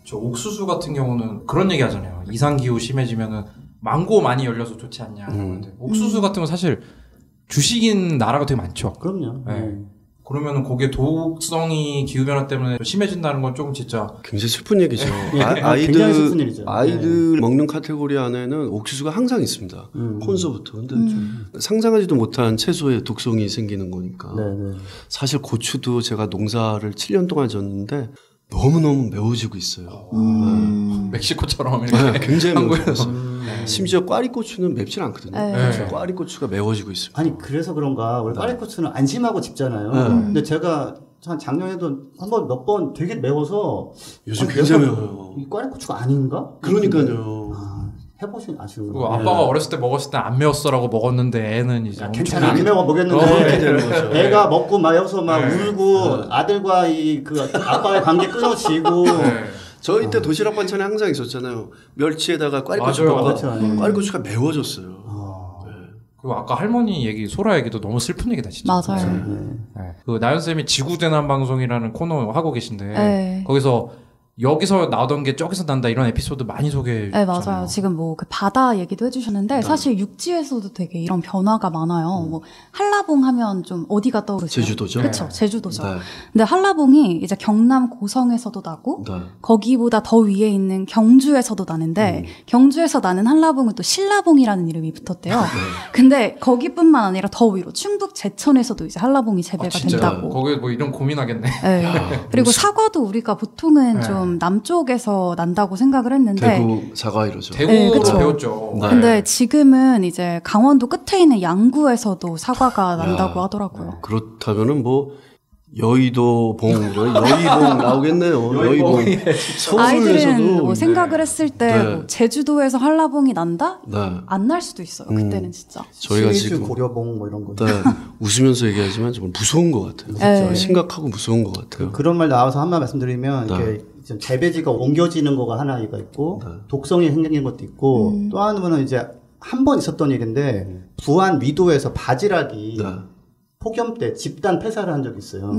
저 옥수수 같은 경우는 그런 얘기 하잖아요. 이상 기후 심해지면은 망고 많이 열려서 좋지 않냐. 근데 옥수수 같은 건 사실 주식인 나라가 되게 많죠. 그럼요. 네. 그러면은 거기에 독성이 기후 변화 때문에 좀 심해진다는 건 조금 진짜 굉장히 슬픈 얘기죠. 굉장히 슬픈 일이죠. 아이들 먹는 카테고리 안에는 옥수수가 항상 있습니다. 콘서부터. 근데 상상하지도 못한 채소에 독성이 생기는 거니까. 네. 사실 고추도 제가 농사를 7년 동안 졌는데 너무너무 매워지고 있어요. 멕시코처럼 네, 이렇게 굉장히 한국에서. 매워졌어요. 심지어 꽈리고추는 맵질 않거든요. 네. 꽈리고추가 매워지고 있습니다. 아니 그래서 그런가 원래 꽈리고추는 안심하고 집잖아요. 네. 근데 제가 한 작년에도 몇 번 되게 매워서 요즘 굉장히 매워요. 이 꽈리고추가 아닌가? 그러니까요. 해보신 아시는 그리고 거. 아빠가 어렸을 때 먹었을 때 안 매웠어라고 먹었는데 애는 이제 괜찮아 안 엄청 매워 그렇게 먹였는데 되는 거죠. 애가 먹고 마여서 막 네. 울고 아들과 그 아빠의 관계 끊어지고 네. 저희 때 도시락 반찬에 항상 있었잖아요. 멸치에다가 꽈리고추 맞아요. 볶아. 그렇죠. 꽈리고추가 매워졌어요. 그리고 아까 할머니 얘기 소라 얘기도 너무 슬픈 얘기다 진짜. 맞아요. 네. 그 나연 쌤이 지구대난 방송이라는 코너 하고 계신데 네. 거기서 여기서 나오던 게 저기서 난다 이런 에피소드 많이 소개해 네, 주잖아요. 맞아요. 지금 그 바다 얘기도 해주셨는데, 사실 육지에서도 되게 이런 변화가 많아요. 한라봉 하면 좀 어디가 떠오르세요? 제주도죠? 그쵸, 제주도죠. 네. 근데 한라봉이 이제 경남 고성에서도 나고, 네. 거기보다 더 위에 있는 경주에서도 나는데, 경주에서 나는 한라봉은 또 신라봉이라는 이름이 붙었대요. 근데 거기뿐만 아니라 더 위로, 충북 제천에서도 이제 한라봉이 재배가 진짜 된다고. 거기 뭐 이런 고민하겠네. 네. 그리고 사과도 우리가 보통은 좀 남쪽에서 난다고 생각을 했는데 대구 사과 이러죠. 대구로 그쵸. 배웠죠. 네. 근데 지금은 이제 강원도 끝에 있는 양구에서도 사과가 난다고 하더라고요. 그렇다면은 뭐 여의도 여의봉 나오겠네요. 여의봉. 아이들은 서울에서도 뭐 생각을 했을 때 네. 뭐 제주도에서 한라봉이 난다? 네. 안 날 수도 있어요. 그때는 진짜. 저희가 실주 지금 고려봉 뭐 이런 거. 네, 웃으면서 얘기하지만 정말 무서운 것 같아요. 네. 심각하고 무서운 것 같아요. 그런 말 나와서 한번 말씀드리면 네. 이렇게 지금 재배지가 옮겨지는 거가 하나가 있고 독성이 생기는 것도 있고 또 하나는 이제 한 번 있었던 일인데 부안 위도에서 바지락이 네. 폭염 때 집단 폐사를 한 적이 있어요.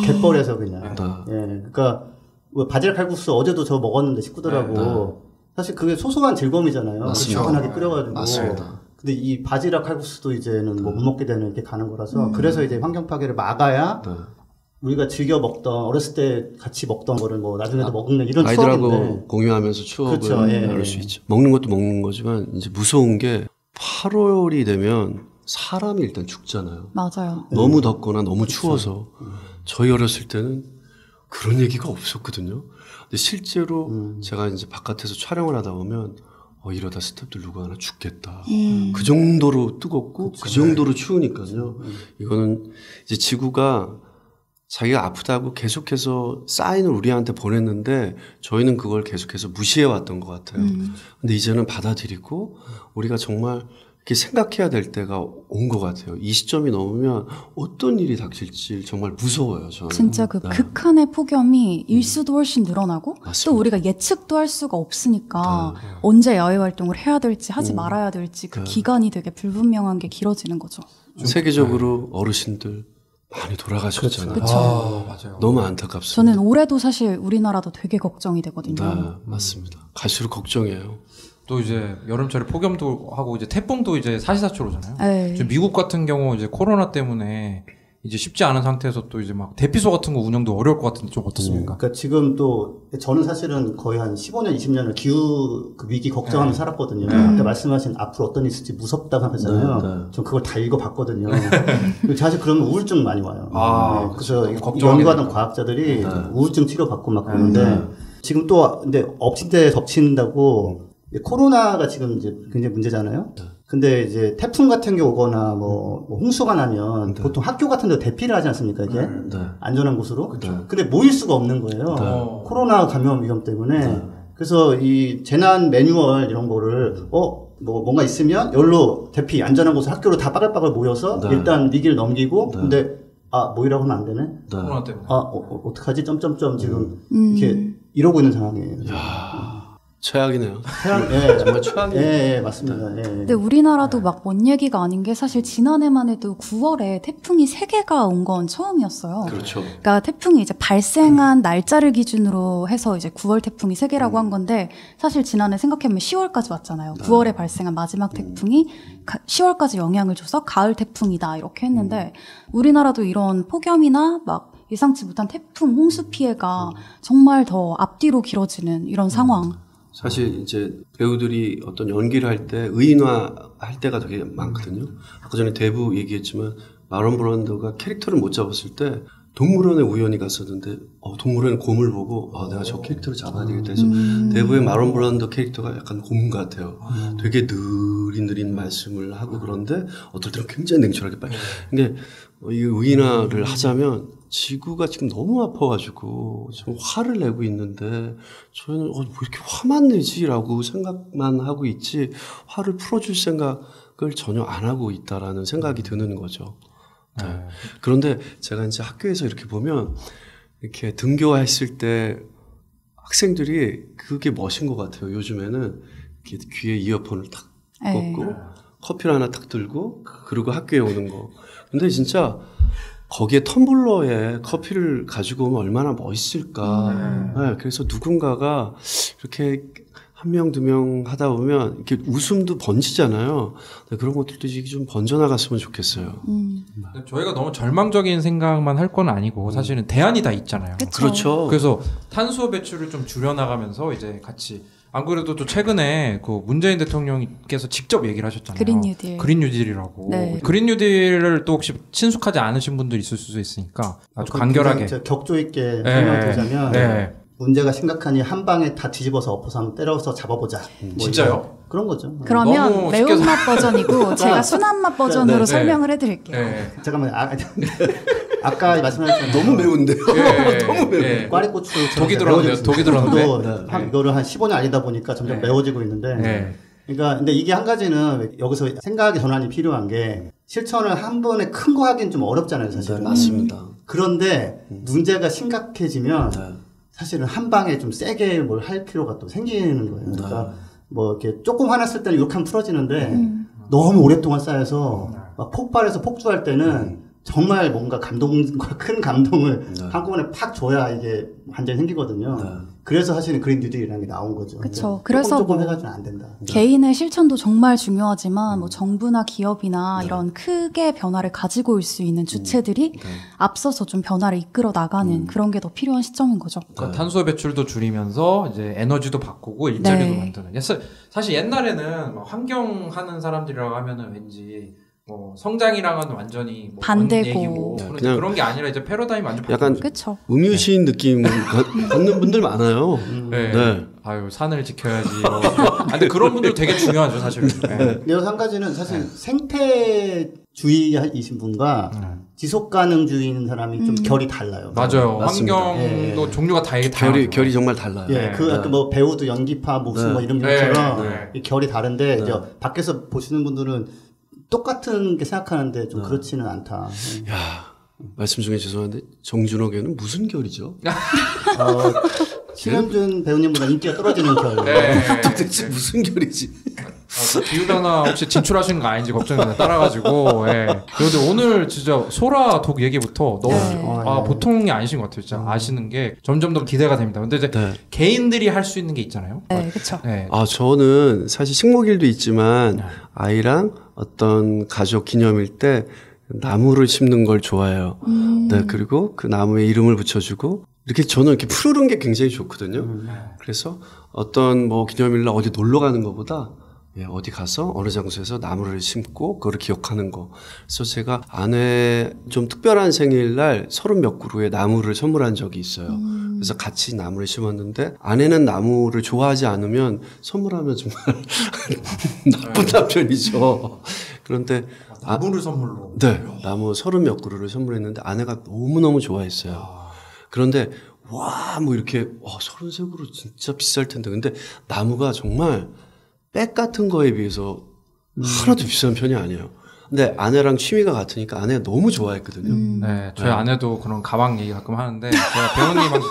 갯벌에서 그냥. 네. 예, 그러니까 뭐 바지락 칼국수 어제도 저 먹었는데 식구들하고 사실 그게 소소한 즐거움이잖아요. 맞습니다. 시원하게 끓여가지고. 맞습니다. 근데 이 바지락 칼국수도 이제는 뭐 못 먹게 되는 이렇게 가는 거라서 그래서 이제 환경 파괴를 막아야 네. 우리가 즐겨 먹던 어렸을 때 같이 먹던 거를 뭐 나중에도 먹는 이런 아이들하고 추억인데 공유하면서 추억을 그렇죠, 예. 나눌 수 있죠. 먹는 것도 먹는 거지만 이제 무서운 게 8월이 되면 사람이 일단 죽잖아요. 맞아요. 너무 덥거나 너무 추워서 저희 어렸을 때는 그런 얘기가 없었거든요. 근데 실제로 제가 이제 바깥에서 촬영을 하다 보면 이러다 스태프들 누구 하나 죽겠다. 그 정도로 뜨겁고 그 정도로 추우니까요. 이거는 이제 지구가 자기가 아프다고 계속해서 사인을 우리한테 보냈는데 저희는 그걸 계속해서 무시해 왔던 것 같아요. 근데 이제는 받아들이고 우리가 정말 이렇게 생각해야 될 때가 온 것 같아요. 이 시점이 넘으면 어떤 일이 닥칠지 정말 무서워요. 저는. 진짜 그 네. 극한의 폭염이 일수도 훨씬 늘어나고 맞습니다. 또 우리가 예측도 할 수가 없으니까 언제 야외 활동을 해야 될지 하지 말아야 될지 그 기간이 되게 불분명한 게 길어지는 거죠. 세계적으로 어르신들 많이 돌아가셨잖아요. 그쵸. 맞아요. 너무 안타깝습니다. 저는 올해도 사실 우리나라도 되게 걱정이 되거든요. 네, 맞습니다. 갈수록 걱정이에요. 또 이제 여름철에 폭염도 하고 이제 태풍도 이제 사시사철 오잖아요. 에이. 지금 미국 같은 경우 이제 코로나 때문에 이제 쉽지 않은 상태에서 또 이제 막 대피소 같은 거 운영도 어려울 것 같은데 좀 어떻습니까? 그러니까 지금 또 저는 사실은 거의 한 15년, 20년을 기후 그 위기 걱정하면서 살았거든요. 아까 말씀하신 앞으로 어떤 일이 있을지 무섭다고 하잖아요. 네. 전 그걸 다 읽어봤거든요. 사실 그러면 우울증 많이 와요. 아, 그래서 걱정하게 연구하던 되죠. 과학자들이 우울증 치료받고 막 그러는데 지금 또 근데 엎친 데 덮친다고 코로나가 지금 이제 굉장히 문제잖아요. 근데 이제 태풍 같은 게 오거나 뭐 홍수가 나면 보통 학교 같은 데 대피를 하지 않습니까, 이게? 네. 안전한 곳으로. 근데 모일 수가 없는 거예요. 코로나 감염 위험 때문에. 그래서 이 재난 매뉴얼 이런 거를 뭐 뭔가 있으면 열로 대피 안전한 곳에 학교로 다 빠글빠글 모여서 일단 위기를 넘기고 근데 모이라고 하면 안 되네. 코로나 때문에. 어떡하지? 점점점 지금 이렇게 이러고 있는 상황이에요. 최악이네요. 예, 정말 최악이에요. 예, 맞습니다. 예. 근데 우리나라도 막 뭔 얘기가 아닌 게 사실 지난해만 해도 9월에 태풍이 3개가 온 건 처음이었어요. 그렇죠. 그러니까 태풍이 이제 발생한 날짜를 기준으로 해서 이제 9월 태풍이 3개라고 한 건데 사실 지난해 생각해보면 10월까지 왔잖아요. 9월에 발생한 마지막 태풍이 10월까지 영향을 줘서 가을 태풍이다 이렇게 했는데 우리나라도 이런 폭염이나 막 예상치 못한 태풍, 홍수 피해가 정말 더 앞뒤로 길어지는 이런 상황. 사실 이제 배우들이 어떤 연기를 할 때 의인화 할 때가 되게 많거든요. 아까 전에 대부 얘기했지만 마론 브란도가 캐릭터를 못 잡았을 때 동물원에 우연히 갔었는데 동물원에 곰을 보고 내가 저 캐릭터를 잡아야 되겠다 해서 대부의 마론 브란도 캐릭터가 약간 곰 같아요. 되게 느린 말씀을 하고 그런데 어떨 때는 굉장히 냉철하게 빨리. 근데 이 의인화를 하자면 지구가 지금 너무 아파가지고 지금 화를 내고 있는데 저희는 왜 이렇게 화만 내지라고 생각만 하고 있지 화를 풀어줄 생각을 전혀 안 하고 있다라는 생각이 드는 거죠. 네. 그런데 제가 이제 학교에서 이렇게 보면 이렇게 등교했을 때 학생들이 그게 멋인 것 같아요. 요즘에는 이렇게 귀에 이어폰을 탁 꽂고 커피를 하나 탁 들고 그리고 학교에 오는 거. 근데 진짜 거기에 텀블러에 커피를 가지고 오면 얼마나 멋있을까. 네, 그래서 누군가가 이렇게 한 명, 두 명 하다 보면 이렇게 웃음도 번지잖아요. 네, 그런 것들도 이제 좀 번져나갔으면 좋겠어요. 저희가 너무 절망적인 생각만 할 건 아니고 사실은 대안이 다 있잖아요. 그렇죠. 그래서 탄소 배출을 좀 줄여나가면서 이제 같이 안 그래도 또 최근에 그 문재인 대통령께서 직접 얘기를 하셨잖아요. 그린 뉴딜. 그린 뉴딜이라고. 네. 그린 뉴딜을 또 혹시 친숙하지 않으신 분들 있을 수 있으니까 아주 간결하게. 격조 있게 설명드리자면 네. 문제가 심각하니 한 방에 다 뒤집어서 엎어서 한번 때려서 잡아보자. 뭐 진짜요? 그런 거죠. 그러면 너무 쉽게 매운맛 버전이고 제가 순한맛 버전으로 네. 설명을 해드릴게요. 네. 잠깐만, 아까 말씀하셨잖아요. 너무 매운데요. 너무 매워. 네. 꽈리고추 독이 들었는데요. 독이 들었는데. 이거를 한 15년 알리다 보니까 점점 매워지고 있는데. 네. 그러니까 근데 이게 한 가지는 여기서 생각의 전환이 필요한 게 실천을 한 번에 큰 거 하긴 좀 어렵잖아요, 사실은. 네, 맞습니다. 그런데 문제가 심각해지면 사실은 한 방에 좀 세게 뭘 할 필요가 또 생기는 거예요. 그러니까 뭐 이렇게 조금 화났을 때는 이렇게 하면 풀어지는데 너무 오랫동안 쌓여서 막 폭발해서 폭주할 때는 정말 뭔가 감동과 큰 감동을 한꺼번에 팍 줘야 이게 완전히 생기거든요. 그래서 사실은 그린 뉴딜이라는 게 나온 거죠. 그쵸. 그래서 조금 뭐 해가지고는 안 된다. 개인의 실천도 정말 중요하지만 뭐 정부나 기업이나 이런 크게 변화를 가지고 올 수 있는 주체들이 앞서서 좀 변화를 이끌어 나가는 그런 게 더 필요한 시점인 거죠. 그러니까 탄소 배출도 줄이면서 이제 에너지도 바꾸고 일자리도 네. 만드는. 사실 옛날에는 뭐 환경하는 사람들이라고 하면은 왠지 뭐 성장이랑은 완전히 뭐 반대고. 먼 얘기고 그냥 그런 게 아니라 이제 패러다임이 완전 약간 그쵸. 음유시인 느낌 갖는 분들 많아요. 네. 네. 아유 산을 지켜야지. 근데 그런 분들 되게 중요하죠 사실. 네. 근데 한 가지는 사실 생태주의이신 분과 지속가능주의인 사람이 좀 결이 달라요. 맞아요. 맞습니다. 환경도 종류가 되게 다양하죠. 결이 정말 달라요. 예, 그 아까 뭐 배우도 연기파 무슨 뭐 이런 것처럼 이 결이 다른데 이제 밖에서 보시는 분들은 똑같은 게 생각하는데 좀 그렇지는 않다. 야, 말씀 중에 죄송한데 정준호계는 무슨 결이죠? 신현준 배우님보다 인기가 떨어지는 결. 도대체 무슨 결이지? 기후변화 혹시 진출하시는 거 아닌지 걱정이 따라가지고. 그런데 오늘 진짜 소라 독 얘기부터 너무 보통이 아니신 것 같아요. 진짜 아시는 게 점점 더 기대가 됩니다. 근데 이제 개인들이 할 수 있는 게 있잖아요. 네, 그렇죠. 저는 사실 식목일도 있지만 아이랑 어떤 가족 기념일 때 나무를 심는 걸 좋아해요. 네, 그리고 그 나무에 이름을 붙여주고 이렇게 저는 이렇게 푸르른 게 굉장히 좋거든요. 그래서 어떤 뭐 기념일날 어디 놀러 가는 것보다 어디 가서 어느 장소에서 나무를 심고 그거를 기억하는 거. 그래서 제가 아내 좀 특별한 생일날 30몇 그루의 나무를 선물한 적이 있어요. 그래서 같이 나무를 심었는데 아내는 나무를 좋아하지 않으면 선물하면 정말 나쁜 남편이죠. 그런데 나무를 선물로. 네, 나무 30몇 그루를 선물했는데 아내가 너무너무 좋아했어요. 그런데 뭐 이렇게 33그루 진짜 비쌀 텐데 근데 나무가 정말 백 같은 거에 비해서 하나도 비싼 편이 아니에요. 근데 아내랑 취미가 같으니까 아내가 너무 좋아했거든요. 네, 저희 아내도 그런 가방 얘기 가끔 하는데 제가 배우님한테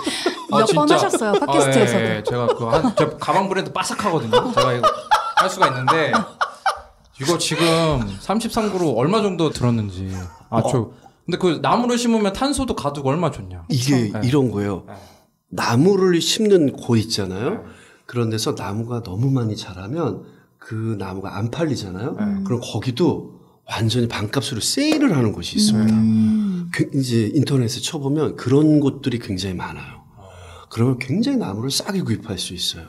몇 번 하셨어요 팟캐스트에서도. 제가 저 가방 브랜드 빠삭하거든요. 제가 이거 할 수가 있는데 이거 지금 33그루 얼마 정도 들었는지. 근데 그 나무를 심으면 탄소도 가두고 얼마 좋냐. 이게 이런 거예요. 나무를 심는 곳 있잖아요. 그런 데서 나무가 너무 많이 자라면 그 나무가 안 팔리잖아요. 그럼 거기도 완전히 반값으로 세일을 하는 곳이 있습니다. 이제 인터넷에 쳐보면 그런 곳들이 굉장히 많아요. 그러면 굉장히 나무를 싸게 구입할 수 있어요.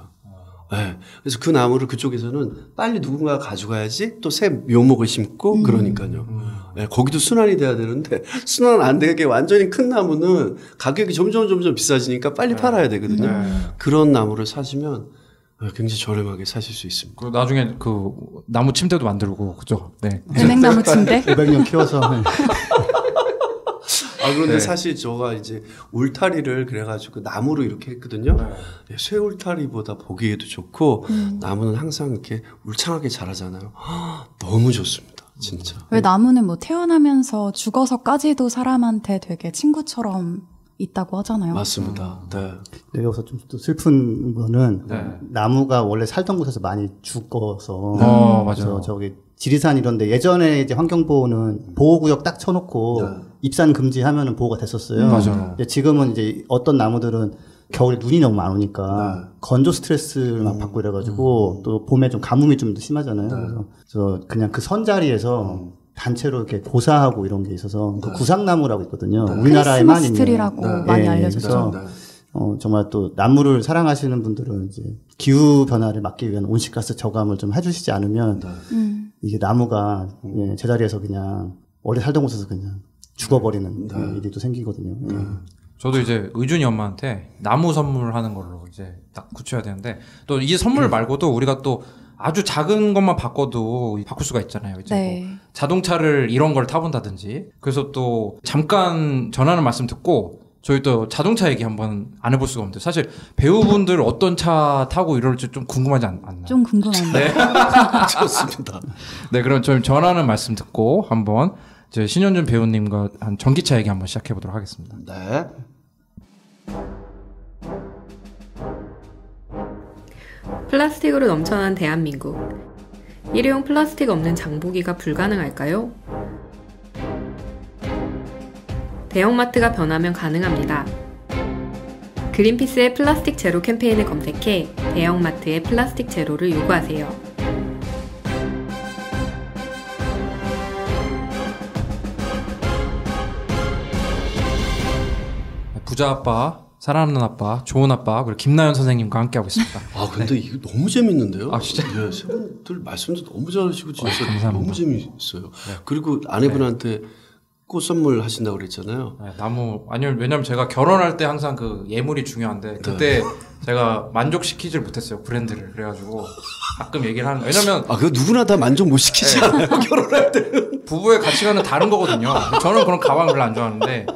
네. 그래서 그 나무를 그쪽에서는 빨리 누군가가 가져가야지 또 새 묘목을 심고 그러니까요. 네, 거기도 순환이 돼야 되는데 순환 안 되게 완전히 큰 나무는 가격이 점점 비싸지니까 빨리 팔아야 되거든요. 그런 나무를 사시면 굉장히 저렴하게 사실 수 있습니다. 그리고 나중에 그 나무 침대도 만들고 그죠? 네. 은행나무 침대? 500년 키워서. 그런데 사실 저가 이제 울타리를 그래가지고 나무로 이렇게 했거든요. 쇠 울타리보다 보기에도 좋고 나무는 항상 이렇게 울창하게 자라잖아요. 너무 좋습니다. 진짜. 왜 나무는 뭐 태어나면서 죽어서까지도 사람한테 되게 친구처럼 있다고 하잖아요. 맞습니다. 네. 여기서 좀 또 슬픈 거는 나무가 원래 살던 곳에서 많이 죽어서 맞아요. 저기 지리산 이런데 예전에 이제 환경보호는 보호구역 딱 쳐놓고 입산 금지하면은 보호가 됐었어요. 맞아요. 근데 지금은 이제 어떤 나무들은 겨울에 눈이 너무 많이 오니까 건조 스트레스를 막 받고 이래가지고 또 봄에 좀 가뭄이 좀 더 심하잖아요. 그래서 그냥 그 선 자리에서 단체로 이렇게 고사하고 이런 게 있어서 그 구상나무라고 있거든요. 우리나라에만 있는. 크리스마스 트리라고 많이 알려졌죠. 그래서 정말 또 나무를 사랑하시는 분들은 이제 기후 변화를 막기 위한 온실가스 저감을 좀 해주시지 않으면 이게 나무가 제자리에서 그냥 원래 살던 곳에서 그냥 죽어버리는 일이 또 생기거든요. 저도 이제 의준이 엄마한테 나무 선물하는 걸로 이제 딱 굳혀야 되는데 또 이 선물 말고도 우리가 또 아주 작은 것만 바꿔도 바꿀 수가 있잖아요. 이제 뭐 자동차를 이런 걸 타본다든지. 그래서 또 잠깐 전하는 말씀 듣고 저희 또 자동차 얘기 한번 안 해볼 수가 없는데 사실 배우분들 어떤 차 타고 이럴지 좀 궁금하지 않나요? 좀 궁금한데. 네. 좋습니다. 네, 그럼 저희 전하는 말씀 듣고 한번 이제 신현준 배우님과 한 전기차 얘기 한번 시작해 보도록 하겠습니다. 네. 플라스틱으로 넘쳐난 대한민국. 일회용 플라스틱 없는 장보기가 불가능할까요? 대형마트가 변하면 가능합니다. 그린피스의 플라스틱 제로 캠페인을 검색해 대형마트의 플라스틱 제로를 요구하세요. 부자 아빠, 사랑하는 아빠, 좋은 아빠, 그리고 김나연 선생님과 함께하고 있습니다. 근데 이거 너무 재밌는데요? 진짜? 네, 세 분들 말씀도 너무 잘하시고 진짜 감사합니다. 너무 재밌어요. 그리고 아내분한테 꽃 선물 하신다고 그랬잖아요. 네, 나무 아니면 왜냐면 제가 결혼할 때 항상 그 예물이 중요한데 그때 제가 만족시키질 못했어요 브랜드를. 그래가지고 가끔 얘기를 하는 왜냐면 그거 누구나 다 만족 못 시키지 않아요 결혼할 때는. 부부의 가치관은 다른 거거든요. 저는 그런 가방 별로 안 좋아하는데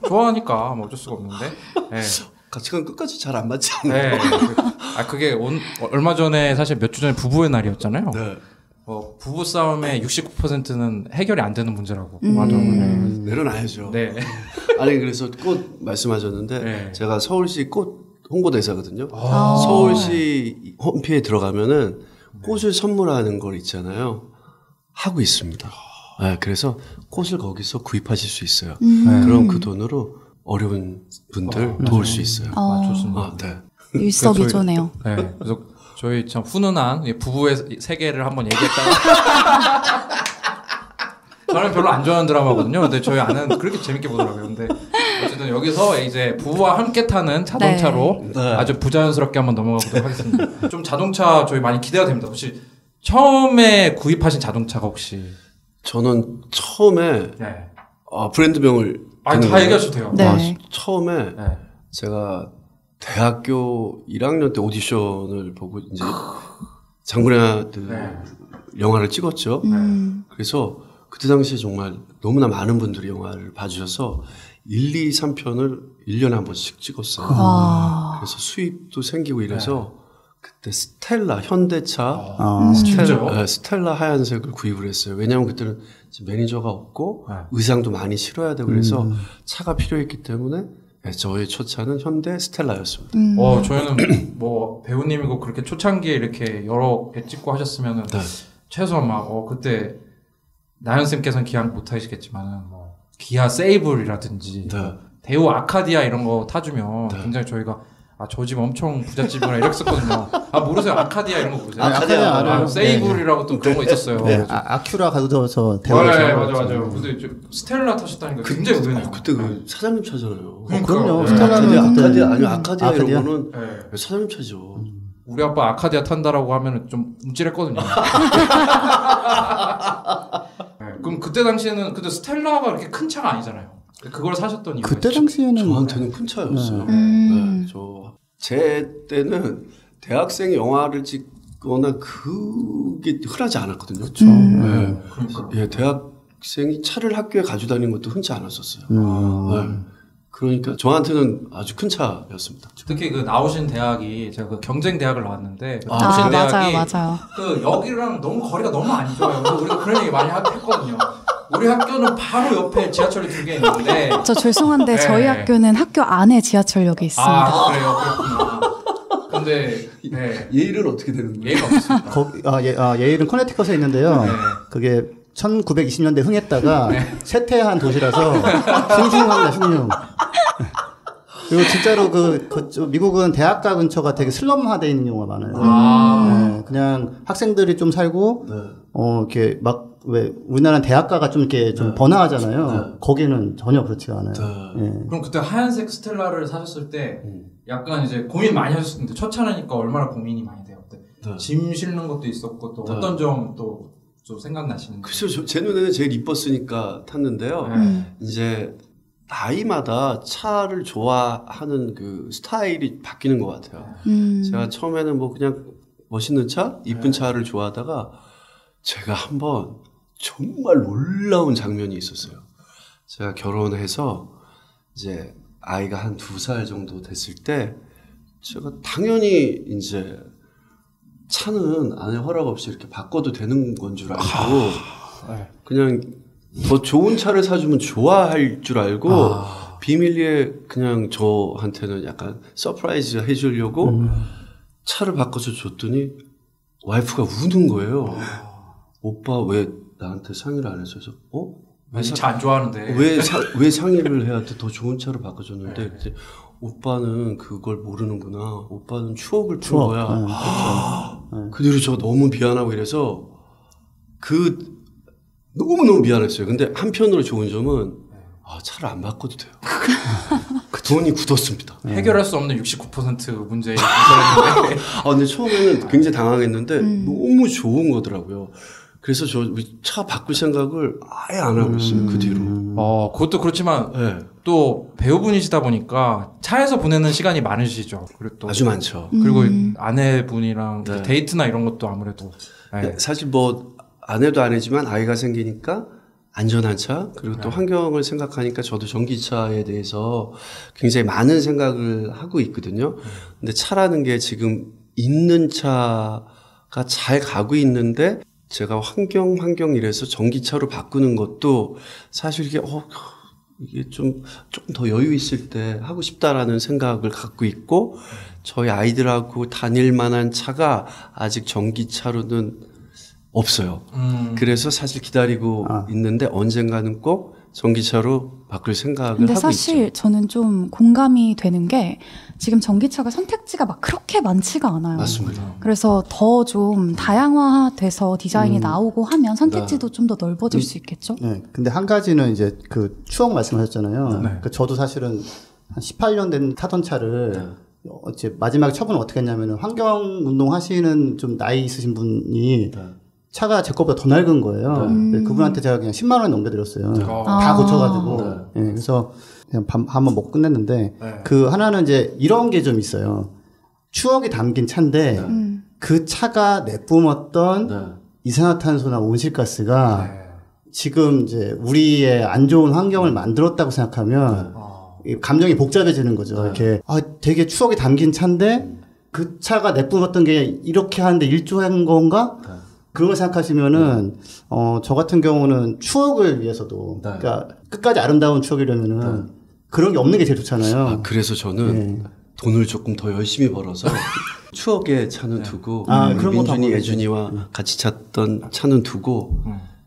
좋아하니까 뭐 어쩔 수가 없는데. 네. 가치관 끝까지 잘 안 맞지 않아요. 네. 그게 얼마 전에 사실 몇 주 전에 부부의 날이었잖아요. 네. 부부 싸움의 69%는 해결이 안 되는 문제라고 하더라고요. 내려놔야죠. 네. 아니 그래서 꽃 말씀하셨는데 네. 제가 서울시 꽃 홍보대사거든요. 서울시 홈페이지에 들어가면은 꽃을 선물하는 걸 있잖아요. 하고 있습니다. 네, 그래서 꽃을 거기서 구입하실 수 있어요. 그럼 그 돈으로 어려운 분들 도울 수 있어요. 좋습니다. 네. 일석이조네요. 네. 그래서 저희 참 훈훈한 부부의 세계를 한번 얘기했다가 저는 별로 안 좋아하는 드라마거든요. 근데 저희 아는 그렇게 재밌게 보더라고요. 근데 어쨌든 여기서 이제 부부와 함께 타는 자동차로 아주 부자연스럽게 한번 넘어가 보도록 하겠습니다. 좀 자동차 저희 많이 기대가 됩니다. 혹시 처음에 구입하신 자동차가 혹시? 저는 처음에 브랜드명을 다 얘기하셔도 돼요. 네. 처음에 제가 대학교 1학년 때 오디션을 보고 이제 장군의 아들 영화를 찍었죠. 그래서 그때 당시에 정말 너무나 많은 분들이 영화를 봐주셔서 1, 2, 3편을 1년에 한 번씩 찍었어요. 그래서 수입도 생기고 이래서 그때 스텔라 현대차 스텔라 하얀색을 구입을 했어요. 왜냐하면 그때는 매니저가 없고 의상도 많이 실어야 되고 그래서 차가 필요했기 때문에 저의 첫 차는 현대 스텔라였습니다. 저희는 뭐 배우님이고 그렇게 초창기에 이렇게 여러 개 찍고 하셨으면은 최소한 그때 나연쌤께서는 기억 못 하시겠지만은 뭐 기아 세이블이라든지 대우 아카디아 이런 거 타주면 굉장히 저희가 저 집 엄청 부잣집이라 이렇게 썼거든요. 모르세요? 아카디아 이런 거 모르세요? 아카디아 알아요. 세이블이라고 또 그런 거 있었어요. 네. 아큐라 가져서 대화를 맞아요. 근데 스텔라 타셨다니까 굉장히 의외네요. 그때 그 사장님 차잖아요. 그럼요. 스텔라는 아카디아 이런 거는 사장님 차죠. 우리 아빠 아카디아 탄다라고 하면은 좀 움찔했거든요. 그럼 그때 당시에는 근데 스텔라가 그렇게 큰 차가 아니잖아요. 그걸 사셨던 이유가 그때 당시에는 저한테는 큰 차였어요. 제 때는 대학생 영화를 찍거나 그게 흔하지 않았거든요. 그렇죠. 대학생이 차를 학교에 가지고 다니는 것도 흔치 않았었어요. 그러니까 저한테는 아주 큰 차였습니다. 특히 그 나오신 대학이 제가 그 경쟁 대학을 나왔는데 나오신 대학이 맞아요. 그 여기랑 너무 거리가 너무 안 좋아요. 그래서 우리가 그런 얘기 많이 했거든요. 우리 학교는 바로 옆에 지하철이 2개 있는데 저 죄송한데 저희 학교는 학교 안에 지하철역이 있습니다. 그래요? 그렇구나. 근데 예일은 어떻게 되는 거예요? 예의가 없습니다. 예일은 커네티컷에 있는데요. 그게 1920년대 흥했다가 쇠퇴한 도시라서 흉흉합니다. 흉흉. 그리고 진짜로 미국은 대학가 근처가 되게 슬럼화되어 있는 경우가 많아요. 그냥 학생들이 좀 살고 이렇게 막 왜 우리나라는 대학가가 좀 이렇게 좀 번화하잖아요. 거기는 전혀 그렇지가 않아요. 그럼 그때 하얀색 스텔라를 사셨을 때 약간 이제 고민 많이 하셨을 텐데 첫 차라니까 얼마나 고민이 많이 돼요. 그때 짐 실는 것도 있었고 또 어떤 점 또 좀 생각나시는지. 글쎄요, 제 눈에는 제일 이뻤으니까 탔는데요. 이제 나이마다 차를 좋아하는 그 스타일이 바뀌는 것 같아요. 제가 처음에는 뭐 그냥 멋있는 차, 이쁜 차를 좋아하다가 제가 한번 정말 놀라운 장면이 있었어요. 제가 결혼해서 이제 아이가 한 2살 정도 됐을 때 제가 당연히 이제 차는 아내 허락 없이 이렇게 바꿔도 되는 건 줄 알고 그냥 더 좋은 차를 사주면 좋아할 줄 알고 비밀리에 그냥 저한테는 약간 서프라이즈 해주려고 차를 바꿔서 줬더니 와이프가 우는 거예요. 오빠 왜 나한테 상의를 안 해서 차 안 좋아하는데 왜 상의를 해야 돼? 더 좋은 차를 바꿔줬는데 오빠는 그걸 모르는구나. 오빠는 추억을 준 거야. 그 뒤로 저 너무 미안하고 이래서 너무너무 미안했어요. 근데 한편으로 좋은 점은 차를 안 바꿔도 돼요. 그 돈이 굳었습니다. 해결할 수 없는 69% 문제인 근데 처음에는 굉장히 당황했는데 너무 좋은 거더라고요. 그래서 저 차 바꿀 생각을 아예 안 하고 있어요. 그 뒤로. 그것도 그렇지만 네. 또 배우분이시다 보니까 차에서 보내는 시간이 많으시죠. 그리고 또 아주 많죠. 그리고 아내분이랑 네. 데이트나 이런 것도 아무래도 네. 사실 뭐 아내도 아내지만 아이가 생기니까 안전한 차 그리고 또 환경을 생각하니까 저도 전기차에 대해서 굉장히 많은 생각을 하고 있거든요. 근데 차라는 게 지금 있는 차가 잘 가고 있는데 제가 환경 이래서 전기차로 바꾸는 것도 사실 이게 조금 더 여유 있을 때 하고 싶다라는 생각을 갖고 있고 저희 아이들하고 다닐 만한 차가 아직 전기차로는 없어요. 그래서 사실 기다리고 있는데 언젠가는 꼭 전기차로 바꿀 생각을 근데 하고 사실 있죠. 저는 좀 공감이 되는 게 지금 전기차가 선택지가 막 그렇게 많지가 않아요. 맞습니다. 그래서 더 좀 다양화돼서 디자인이 나오고 하면 선택지도 좀 더 넓어질 수 있겠죠? 네. 근데 한 가지는 이제 그 추억 말씀하셨잖아요. 네. 그러니까 저도 사실은 한 18년 된 타던 차를 이제 마지막에 처분을 어떻게 했냐면은 환경 운동 하시는 좀 나이 있으신 분이 차가 제 거보다 더 낡은 거예요. 그분한테 제가 그냥 10만 원 넘겨드렸어요. 다 고쳐가지고. 네, 그래서 그냥 한번 먹고 끝냈는데 그 하나는 이제 이런 게 좀 있어요. 추억이 담긴 차인데 그 차가 내뿜었던 이산화탄소나 온실가스가 지금 이제 우리의 안 좋은 환경을 만들었다고 생각하면 감정이 복잡해지는 거죠. 이렇게 되게 추억이 담긴 차인데 그 차가 내뿜었던 게 이렇게 하는데 일조한 건가? 그런 걸 생각하시면은 저 같은 경우는 추억을 위해서도 그러니까 끝까지 아름다운 추억이려면은 그런 게 없는 게 제일 좋잖아요. 그래서 저는 돈을 조금 더 열심히 벌어서 추억의 차는 두고 그런 민준이, 예준이와 같이 찼던 차는 두고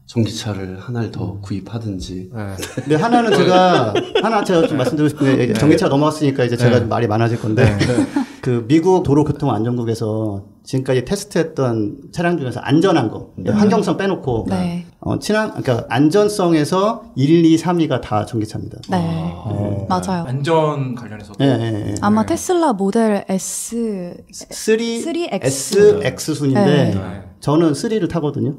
전기차를 하나를 더 구입하든지. 근데 하나는 제가 좀 말씀드리고 싶은 게 전기차 넘어왔으니까 이제 제가 좀 말이 많아질 건데 그 미국 도로교통안전국에서 지금까지 테스트했던 차량 중에서 안전한 거 환경성 빼놓고 그러니까 안전성에서 1, 2, 3위가 다 전기차입니다. 네. 맞아요. 안전 관련해서 아마 테슬라 모델 S 3X SX 순인데 저는 3를 타거든요.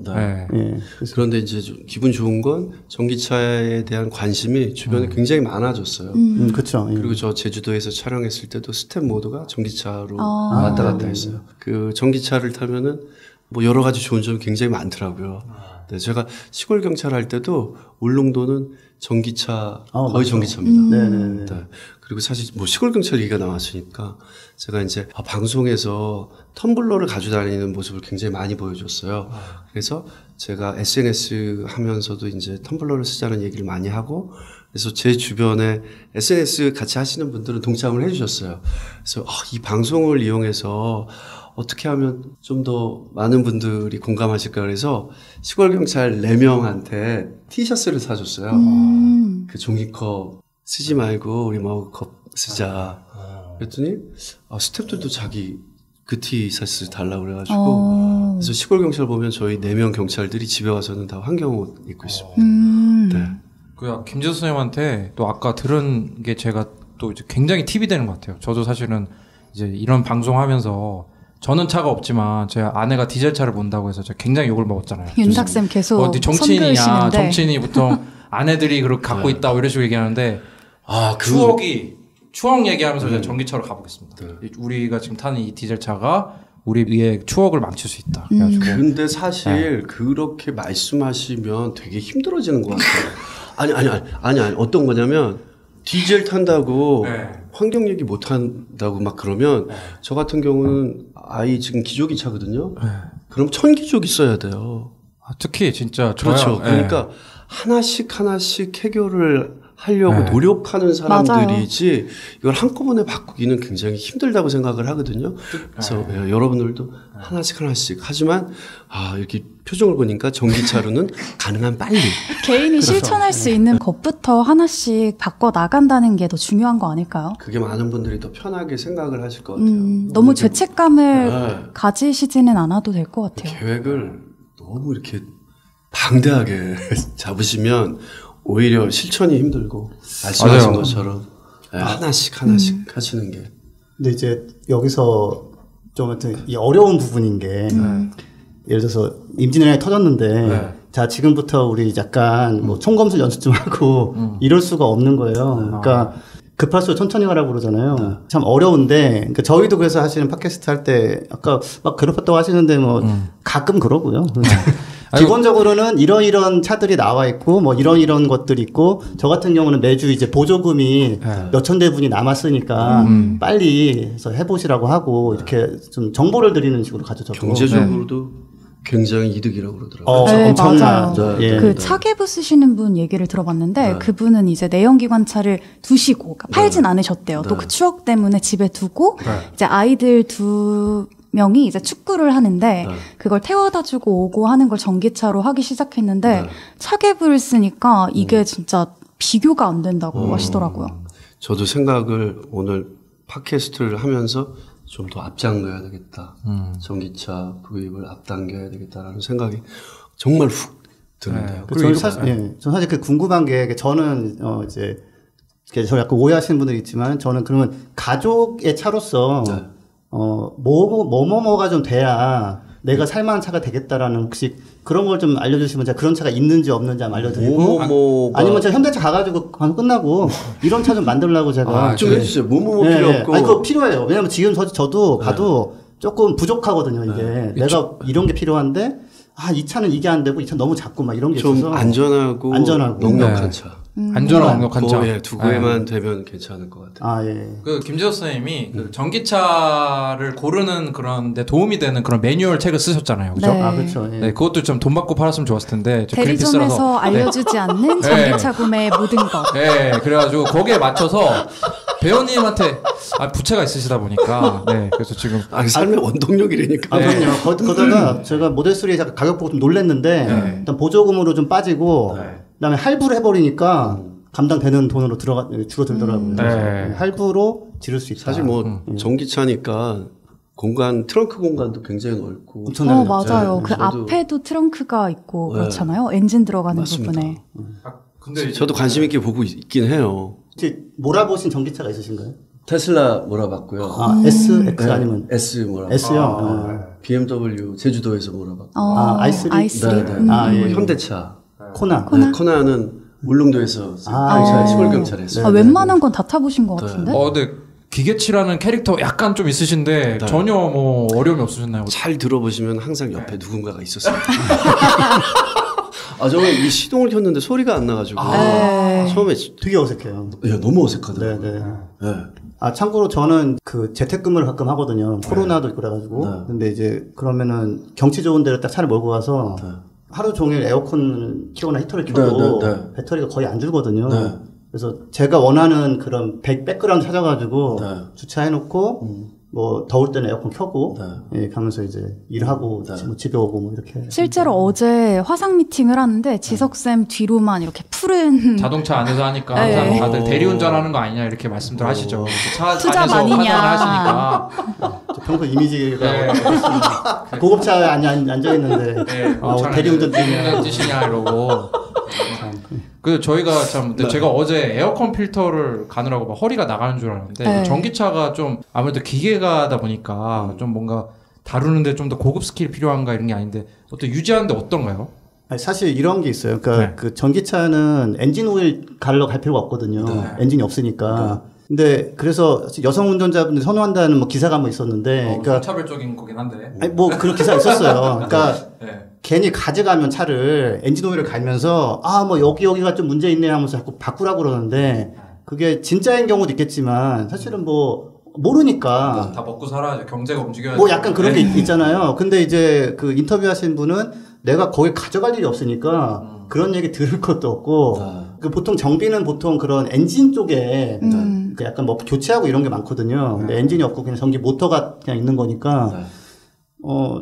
그런데 이제 좀 기분 좋은 건 전기차에 대한 관심이 주변에 굉장히 많아졌어요. 그렇죠. 그리고 저 제주도에서 촬영했을 때도 스텝 모드가 전기차로 왔다 갔다 했어요. 그 전기차를 타면은 뭐 여러 가지 좋은 점이 굉장히 많더라고요. 네, 제가 시골 경찰 할 때도 울릉도는 전기차 거의 전기차입니다. 네. 그리고 사실 뭐 시골 경찰 얘기가 나왔으니까 제가 이제 방송에서 텀블러를 가지고 다니는 모습을 굉장히 많이 보여줬어요. 그래서 제가 SNS 하면서도 이제 텀블러를 쓰자는 얘기를 많이 하고 그래서 제 주변에 SNS 같이 하시는 분들은 동참을 해주셨어요. 그래서 이 방송을 이용해서 어떻게 하면 좀 더 많은 분들이 공감하실까 그래서 시골경찰 4명한테 티셔츠를 사줬어요. 그 종이컵 쓰지 말고 우리 머그컵 쓰자. 그랬더니 스태프들도 자기 그 티셔츠 달라고 그래가지고 그래서 시골경찰 보면 저희 4명 경찰들이 집에 와서는 다 환경옷 입고 있습니다. 네. 김지수 선생님한테 또 아까 들은 게 제가 또 이제 굉장히 팁이 되는 것 같아요. 저도 사실은 이제 이런 방송하면서 저는 차가 없지만 제 아내가 디젤차를 본다고 해서 제가 굉장히 욕을 먹었잖아요. 윤탁쌤 계속 정치인이냐, 선글시는데. 정치인이 보통 아내들이 그렇게 갖고 있다 이런 식으로 얘기하는데 추억 얘기하면서 제가 전기차로 가보겠습니다. 우리가 지금 타는 이 디젤차가 우리의 추억을 망칠 수 있다. 그래가지고 근데 사실 그렇게 말씀하시면 되게 힘들어지는 것 같아요. 아니 어떤 거냐면 디젤 탄다고 환경 얘기 못 한다고 막 그러면 저 같은 경우는 아이 지금 기저귀 차거든요. 그럼 천기저귀 써야 돼요. 특히 진짜 그렇죠. 그러니까 하나씩 해결을 하려고 노력하는 사람들이지 이걸 한꺼번에 바꾸기는 굉장히 힘들다고 생각을 하거든요. 그래서 여러분들도 하나씩 하지만 이렇게 표정을 보니까 전기차로는 가능한 빨리 개인이 실천할 수 있는 것부터 하나씩 바꿔 나간다는 게 더 중요한 거 아닐까요? 그게 많은 분들이 더 편하게 생각을 하실 것 같아요. 너무 죄책감을 가지시지는 않아도 될 것 같아요. 계획을 너무 이렇게 방대하게 잡으시면 오히려 실천이 힘들고 말씀하신 것처럼 하나씩 하시는 게. 근데 이제 여기서 좀 하여튼 이 어려운 부분인 게 예를 들어서 임진왜란이 터졌는데 네. 자 지금부터 우리 약간 뭐 총검술 연습 좀 하고 이럴 수가 없는 거예요. 그러니까 급할수록 천천히 가라고 그러잖아요. 참 어려운데 그러니까 저희도 그래서 사실은 팟캐스트 할 때 아까 막 괴롭혔다고 하시는데 뭐 가끔 그러고요. 기본적으로는 이런 차들이 나와 있고 뭐 이런 것들이 있고 저 같은 경우는 매주 이제 보조금이 몇천 대분이 남았으니까 빨리 해서 해보시라고 하고 이렇게 좀 정보를 드리는 식으로 가죠. 경제적으로도 굉장히 이득이라고 그러더라고요. 네, 엄청난. 맞아요. 예. 그 차계부 쓰시는 분 얘기를 들어봤는데 그분은 이제 내연기관차를 두시고 그러니까 팔진 않으셨대요. 또 그 추억 때문에 집에 두고 이제 아이들 2명이 이제 축구를 하는데 그걸 태워다 주고 오고 하는 걸 전기차로 하기 시작했는데 차계부를 쓰니까 이게 진짜 비교가 안 된다고 하시더라고요. 저도 생각을 오늘 팟캐스트를 하면서 좀 더 앞장서야 되겠다. 전기차 도입을 앞당겨야 되겠다라는 생각이 정말 훅 드는데요. 저는 사실 그 궁금한 게 저는 이제 저 약간 오해하시는 분들이 있지만 저는 그러면 가족의 차로서 뭐가 좀 돼야 내가 살만한 차가 되겠다라는 혹시 그런 걸 좀 알려주시면 제가 그런 차가 있는지 없는지 한번 알려드리고 아니면 제가 현대차 가가지고 끝나고 이런 차 좀 만들려고 제가 좀 해주세요. 필요 없고. 아니 그거 필요해요. 왜냐면 지금 저도 가도 조금 부족하거든요. 이게 내가 이런 게 필요한데 이 차는 이게 안 되고 이 차 너무 작고 막 이런 게 좀 있어서 안전하고 넉넉한 차. 안전하고 넉넉한 차. 두 개만 되면 괜찮을 것 같아요. 예. 그 김재호 선생님이 그 전기차를 고르는 그런데 도움이 되는 그런 매뉴얼 책을 쓰셨잖아요, 그죠? 네. 그렇죠. 예. 네, 그것도 좀 돈 받고 팔았으면 좋았을 텐데 저 대리점에서 그린피스라서 알려주지 않는 전기차 구매의 모든 것. 네, 그래가지고 거기에 맞춰서 배우님한테 부채가 있으시다 보니까 그래서 지금 삶의 원동력이라니까. 그럼요. 거기다가 제가 모델3 가격 보고 좀 놀랬는데 일단 보조금으로 좀 빠지고 그다음에 할부를 해버리니까 감당되는 돈으로 줄어들더라고요. 할부로 지를 수 있다. 사실 전기차니까 트렁크 공간도 굉장히 넓고. 맞아요. 그 앞에도 트렁크가 있고 그렇잖아요. 엔진 들어가는 맞습니다. 부분에. 근데 저도 관심 있게 보고 있긴 해요. 혹시 몰아보신 전기차가 있으신가요? 테슬라 몰아봤고요. S, X 아니면 S 몰아봤고. S요. BMW 제주도에서 몰아봤고. i3. i3. 현대차. 코나는 울릉도에서 시골 경찰에 했어요. 웬만한 건 다 타보신 것 같은데? 근데 기계치라는 캐릭터 약간 좀 있으신데 전혀 뭐 어려움이 없으셨나요? 잘 들어보시면 항상 옆에 누군가가 있었어요. 정말 이 시동을 켰는데 소리가 안 나가지고 처음에 되게 어색해요. 너무 어색하더라고요. 참고로 저는 그 재택근무를 가끔 하거든요. 코로나도 있고 그래가지고. 근데 이제 그러면은 경치 좋은 데를 딱 차를 몰고 가서 하루 종일 에어컨을 키거나 히터를 켜도 배터리가 거의 안 줄거든요. 그래서 제가 원하는 그런 백그라운드 찾아가지고 주차해놓고 뭐 더울 때는 에어컨 켜고 가면서 이제 일하고 집에 오고 뭐 이렇게. 실제로 어제 화상 미팅을 하는데 지석쌤 뒤로만 이렇게 푸른 자동차 안에서 하니까 항상 다들 대리운전하는 거 아니냐 이렇게 말씀들 하시죠. 차 투잡 안에서 아니냐. 하시니까. 평소 이미지가 고급차에 앉아있는데 대리운전 짓이냐 이러고. 저희가 제가 어제 에어컨 필터를 가느라고 막 허리가 나가는 줄 알았는데 전기차가 좀 아무래도 기계가다 보니까 좀 뭔가 다루는데 좀 더 고급 스킬이 필요한가 이런 게 아닌데 유지하는데 어떤가요? 사실 이런 게 있어요. 그러니까 그 전기차는 엔진 오일 갈러 갈 필요가 없거든요. 엔진이 없으니까. 근데 그래서 여성 운전자분들 선호한다는 뭐 기사가 한번 있었는데, 그러니까 차별적인 거긴 한데. 그런 기사 있었어요. 그러니까 괜히 가져가면 차를 엔진 오일을 갈면서 뭐 여기가 좀 문제 있네 하면서 자꾸 바꾸라고 그러는데 그게 진짜인 경우도 있겠지만 사실은 뭐 모르니까 다 먹고 살아야죠. 경제가 움직여야죠. 뭐 약간 그런 게 있잖아요. 근데 이제 그 인터뷰하신 분은 내가 거기 가져갈 일이 없으니까 그런 얘기 들을 것도 없고 그 보통 정비는 보통 그런 엔진 쪽에 그 약간 뭐 교체하고 이런 게 많거든요. 근데 엔진이 없고 그냥 전기 모터가 그냥 있는 거니까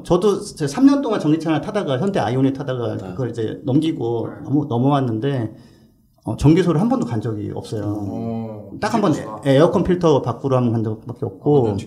저도 3년 동안 전기차를 타다가 현대 아이오닉 타다가 그걸 이제 넘기고 넘어왔는데 전기소를 한 번도 간 적이 없어요. 딱 한 번 에어컨 필터 바꾸러 한 번 간 적밖에 없고.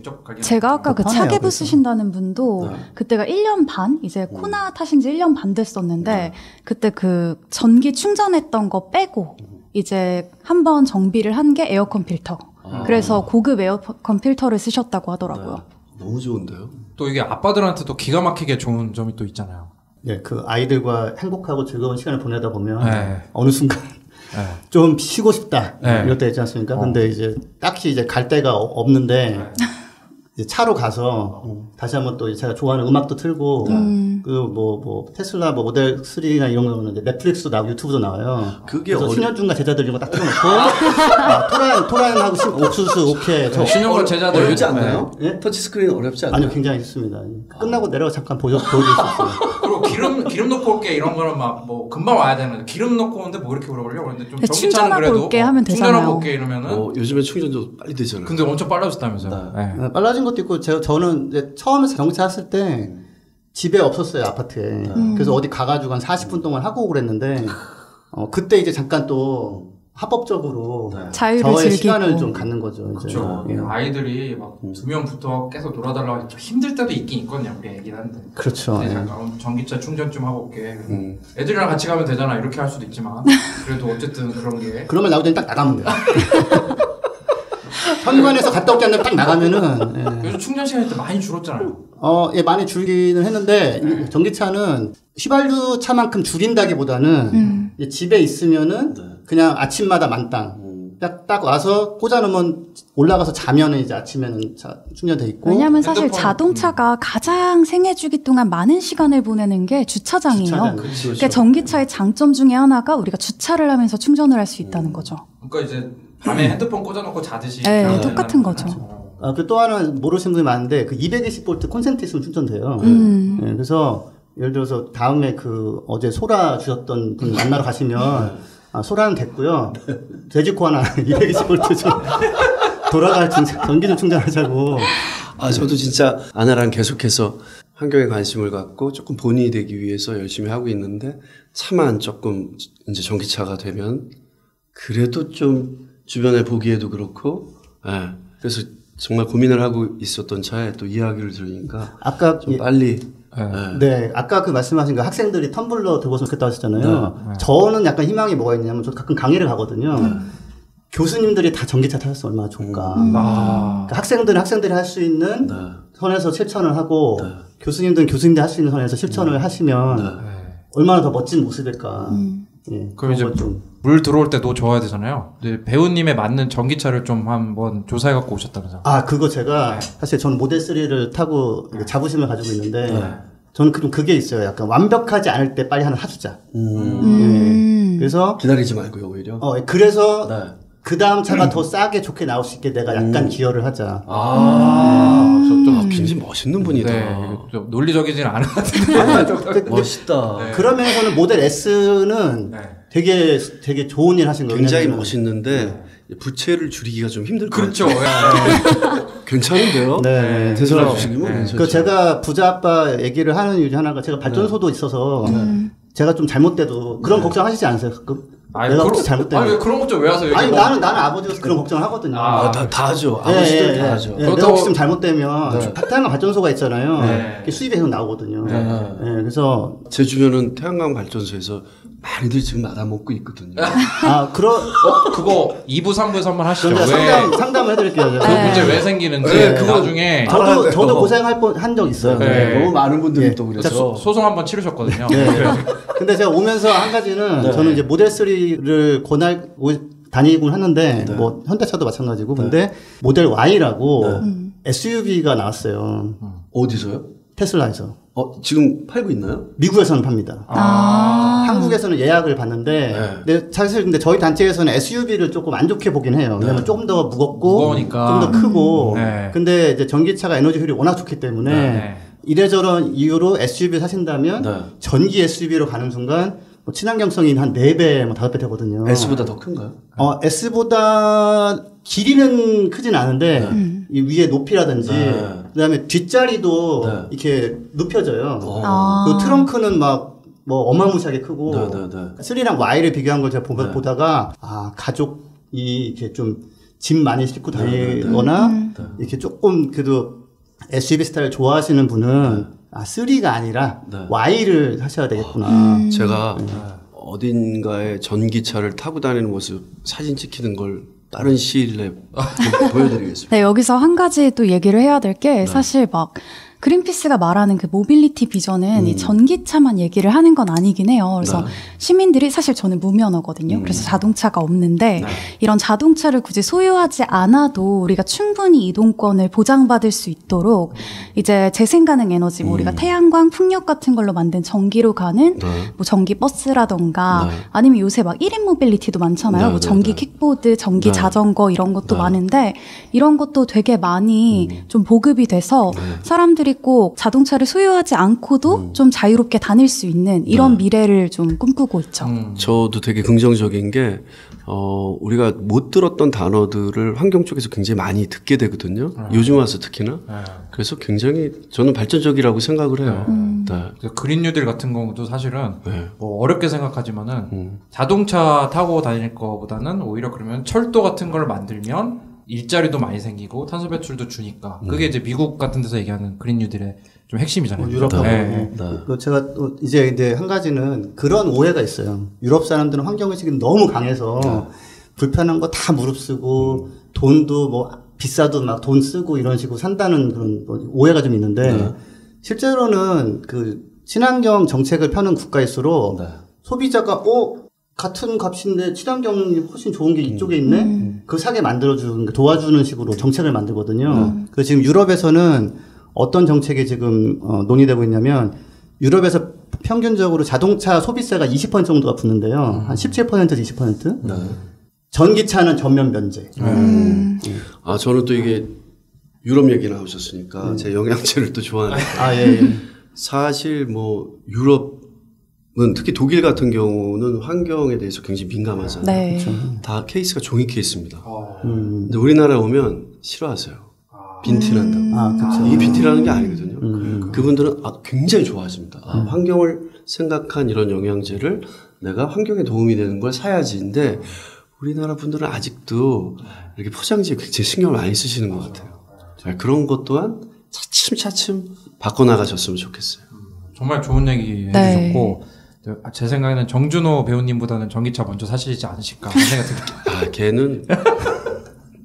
제가 아까 그 차계부 쓰신다는 분도 그때가 1년 반? 이제 코나 타신 지 1년 반 됐었는데 그때 그 전기 충전했던 거 빼고 이제 한 번 정비를 한 게 에어컨 필터. 그래서 고급 에어컨 필터를 쓰셨다고 하더라고요. 너무 좋은데요? 또 이게 아빠들한테도 기가 막히게 좋은 점이 또 있잖아요. 예, 그 아이들과 행복하고 즐거운 시간을 보내다 보면 네. 어느 순간 네. 좀 쉬고 싶다 네. 이럴 때 있지 않습니까? 근데 이제 딱히 이제 갈 데가 없는데 이제 차로 가서 다시 한번 또 제가 좋아하는 음악도 틀고 그 뭐 테슬라 뭐 모델 3나 이런 거는 이제 넷플릭스도 나오고 유튜브도 나와요. 그게 그래서 신현중과 제자들 이런 거 딱 틀어놓고 토란하고 옥수수 오케이. 저 신용과 제자들 어렵지 요즘- 않나요? 예? 터치스크린 어렵지 않나요? 아니요, 굉장히 좋습니다. 끝나고 내려가 잠깐 보여줄 수 있어요. 그리고 기름 넣고 올게 이런 거는 막 뭐 금방 와야 되는데 기름 넣고 오는데 뭐 이렇게 오래 걸려? 그런데 좀 근데 전기차는 충전하고 그래도 올게 하면 충전하고 되잖아요. 올게 이러면은 요즘에 충전도 빨리 되잖아요. 근데 엄청 빨라졌다면서요. 네. 빨라진 것도 있고 저는 이제 처음에 전기차 샀을 때 집에 없었어요, 아파트에. 그래서 어디 가가지고 한 40분 동안 하고 오고 그랬는데 그때 이제 잠깐 또 합법적으로 자유를 저의 즐기고. 시간을 좀 갖는 거죠. 이제. 그렇죠. 예. 아이들이 막 2명부터 계속 놀아달라고 좀 힘들 때도 있긴 있거든요. 우리 애긴 한데. 그렇죠. 네, 예. 잠깐 전기차 충전 좀 하고 올게. 애들이랑 같이 가면 되잖아. 이렇게 할 수도 있지만 그래도 어쨌든 그런 게 그러면 나오더니 딱 나가면 돼요. 현관에서 갔다 올게 하는데 딱 나가면은 예. 요즘 충전 시간이 또 많이 줄었잖아요. 예, 많이 줄기는 했는데 이 전기차는 휘발유 차만큼 줄인다기보다는 이제 집에 있으면은 그냥 아침마다 만땅 딱 와서 꽂아놓으면 올라가서 자면은 이제 아침에는 충전돼 있고. 왜냐하면 사실 핸드폰- 자동차가 가장 생애주기 동안 많은 시간을 보내는 게 주차장이에요. 주차장. 그러니까 전기차의 장점 중에 하나가 우리가 주차를 하면서 충전을 할 수 있다는 거죠. 그러니까 이제 밤에 핸드폰 꽂아놓고 자듯이. 네, 그냥 똑같은 되는 거죠. 그 또 하나 모르시는 분이 많은데 그 220V 콘센트 있으면 충전돼요. 예, 그래서 예를 들어서 다음에 그 어제 소라 주셨던 분 만나러 가시면 소라는 됐고요. 돼지코 하나 220V 좀 돌아갈 전기 좀 충전하자고. 저도 진짜 아내랑 계속해서 환경에 관심을 갖고 조금 본인이 되기 위해서 열심히 하고 있는데 차만 조금 이제 전기차가 되면 그래도 좀 주변에 보기에도 그렇고, 예. 그래서 정말 고민을 하고 있었던 차에 또 이야기를 들으니까 아까 좀 빨리. 네, 아까 그 말씀하신 그 학생들이 텀블러 들고서 좋겠다고 하셨잖아요. 저는 약간 희망이 뭐가 있냐면, 저 가끔 강의를 가거든요. 교수님들이 다 전기차 타셨으면 얼마나 좋을까. 그러니까 학생들이 할 수 있는 선에서 실천을 하고, 교수님들은 교수님들이 할 수 있는 선에서 실천을 하시면, 얼마나 더 멋진 모습일까. 예, 그럼 이제 그런 것 좀. 물 들어올 때도 줘야 되잖아요. 근데 배우님에 맞는 전기차를 좀 한번 조사해 갖고 오셨다면서요. 그거 제가, 사실 저는 모델 3를 타고 자부심을 가지고 있는데, 저는 그게 있어요. 약간 완벽하지 않을 때 빨리 하나 사주자. 예. 그래서, 기다리지 말고요, 오히려. 그래서, 네. 그 다음 차가 더 싸게 좋게 나올 수 있게 내가 약간 기여를 하자. 좀 굉장히 멋있는 분이다. 네, 좀 논리적이진 않은 것 같은데. 멋있다. 그런 면에서는 모델 S는 네. 되게 좋은 일 하신 거예요. 굉장히 왜냐면은 멋있는데 부채를 줄이기가 좀 힘들 것 그렇죠. 같아요. 괜찮은데요? 네. 대선아 주시면 네. 괜찮죠. 그 제가 부자 아빠 얘기를 하는 이유 중 하나가 제가 발전소도 있어서 제가 좀 잘못돼도 그런 걱정하시지 않으세요? 가끔? 내가 혹시 잘못되면. 아니, 왜 그런 것 좀 왜 와서 아니, 나는 아버지로서 그런 걱정을 하거든요. 다 하죠. 예, 아버지들 예, 다 예. 하죠. 예, 내가 혹시 좀 잘못되면 태양광 발전소가 있잖아요. 네. 그게 수입이 계속 나오거든요. 예, 그래서 제 주변은 태양광 발전소에서 많이들 지금 말아먹고 있거든요. 그거 2부, 3부에서 한번 하시죠. 그럼 왜? 제가 상담을 해드릴게요. 그 문제 왜 생기는지 그거 나중에 저도 고생한 적 있어요. 네. 너무 많은 분들이 예. 또 그래서 소송 한번 치르셨거든요. 네. 근데 제가 오면서 한 가지는 저는 이제 모델 3를 다니곤 하는데 뭐 현대차도 마찬가지고 근데 모델 Y라고 SUV가 나왔어요. 어디서요? 테슬라에서. 지금 팔고 있나요? 미국에서는 팝니다. 한국에서는 예약을 봤는데 근데 사실 근데 저희 단체에서는 SUV를 조금 안 좋게 보긴 해요. 왜냐면 조금 더 무거우니까. 좀 더 크고 네. 근데 이제 전기차가 에너지 효율이 워낙 좋기 때문에 네. 이래저런 이유로 SUV 사신다면 전기 SUV로 가는 순간 뭐 친환경성이 한 4배, 뭐 5배 되거든요. S보다 더 큰가요? S보다 길이는 크진 않은데 이 위에 높이라든지 그다음에 뒷자리도 이렇게 눕혀져요. 그 트렁크는 막 뭐 어마무시하게 크고 3랑 Y를 비교한 걸 제가 보다가 가족이 이렇게 좀 짐 많이 싣고 다니거나 이렇게 조금 그래도 SUV 스타일 좋아하시는 분은 3가 아니라 Y를 하셔야 되겠구나. 제가 어딘가에 전기차를 타고 다니는 모습 사진 찍히는 걸 다른 시일 내에 보여드리겠습니다. 네, 여기서 한 가지 또 얘기를 해야 될 게 사실 막 그린피스가 말하는 그 모빌리티 비전은 이 전기차만 얘기를 하는 건 아니긴 해요. 그래서 시민들이 사실 저는 무면허거든요. 그래서 자동차가 없는데 이런 자동차를 굳이 소유하지 않아도 우리가 충분히 이동권을 보장받을 수 있도록 이제 재생가능 에너지, 뭐 우리가 태양광, 풍력 같은 걸로 만든 전기로 가는 뭐 전기 버스라던가 아니면 요새 막 1인 모빌리티도 많잖아요. 뭐 전기 킥보드, 전기 자전거 이런 것도 많은데 이런 것도 되게 많이 좀 보급이 돼서 사람들이 꼭 자동차를 소유하지 않고도 좀 자유롭게 다닐 수 있는 이런 미래를 좀 꿈꾸고 있죠. 저도 되게 긍정적인 게 우리가 못 들었던 단어들을 환경 쪽에서 굉장히 많이 듣게 되거든요. 요즘 와서 특히나. 그래서 굉장히 저는 발전적이라고 생각을 해요. 네. 그린 뉴딜 같은 경우도 사실은 뭐 어렵게 생각하지만은 자동차 타고 다닐 거보다는 오히려 그러면 철도 같은 걸 만들면 일자리도 많이 생기고 탄소 배출도 주니까 그게 이제 미국 같은 데서 얘기하는 그린 뉴딜의 좀 핵심이잖아요. 유럽하고. 제가 또 이제 한 가지는 그런 오해가 있어요. 유럽 사람들은 환경의식이 너무 강해서 불편한 거 다 무릅쓰고 돈도 뭐 비싸도 막 돈 쓰고 이런 식으로 산다는 그런 오해가 좀 있는데 실제로는 그 친환경 정책을 펴는 국가일수록 소비자가 같은 값인데 친환경이 훨씬 좋은 게 이쪽에 있네? 그걸 사게 만들어주는, 도와주는 식으로 정책을 만들거든요. 그래서 지금 유럽에서는 어떤 정책이 지금, 논의되고 있냐면, 유럽에서 평균적으로 자동차 소비세가 20% 정도가 붙는데요. 한 17%에서 20%? 전기차는 전면 면제. 저는 또 이게 유럽 얘기 나오셨으니까, 제 영양제를 또 좋아하니까. 예. 사실 뭐, 유럽은 특히 독일 같은 경우는 환경에 대해서 굉장히 민감하잖아요. 네. 그렇죠. 다 케이스가 종이 케이스입니다. 근데 우리나라에 오면 싫어하세요. 빈티난다고. 그렇죠. 이게 빈티라는 게 아니거든요. 그분들은 굉장히 좋아하십니다. 환경을 생각한 이런 영양제를 내가 환경에 도움이 되는 걸 사야지인데 우리나라 분들은 아직도 이렇게 포장지에 굉장히 신경을 많이 쓰시는 것 같아요. 그런 것 또한 차츰차츰 바꿔나가셨으면 좋겠어요. 정말 좋은 얘기 해주셨고 제 생각에는 정준호 배우님보다는 전기차 먼저 사시지 않으실까 하는 생각이 듭니다. 걔는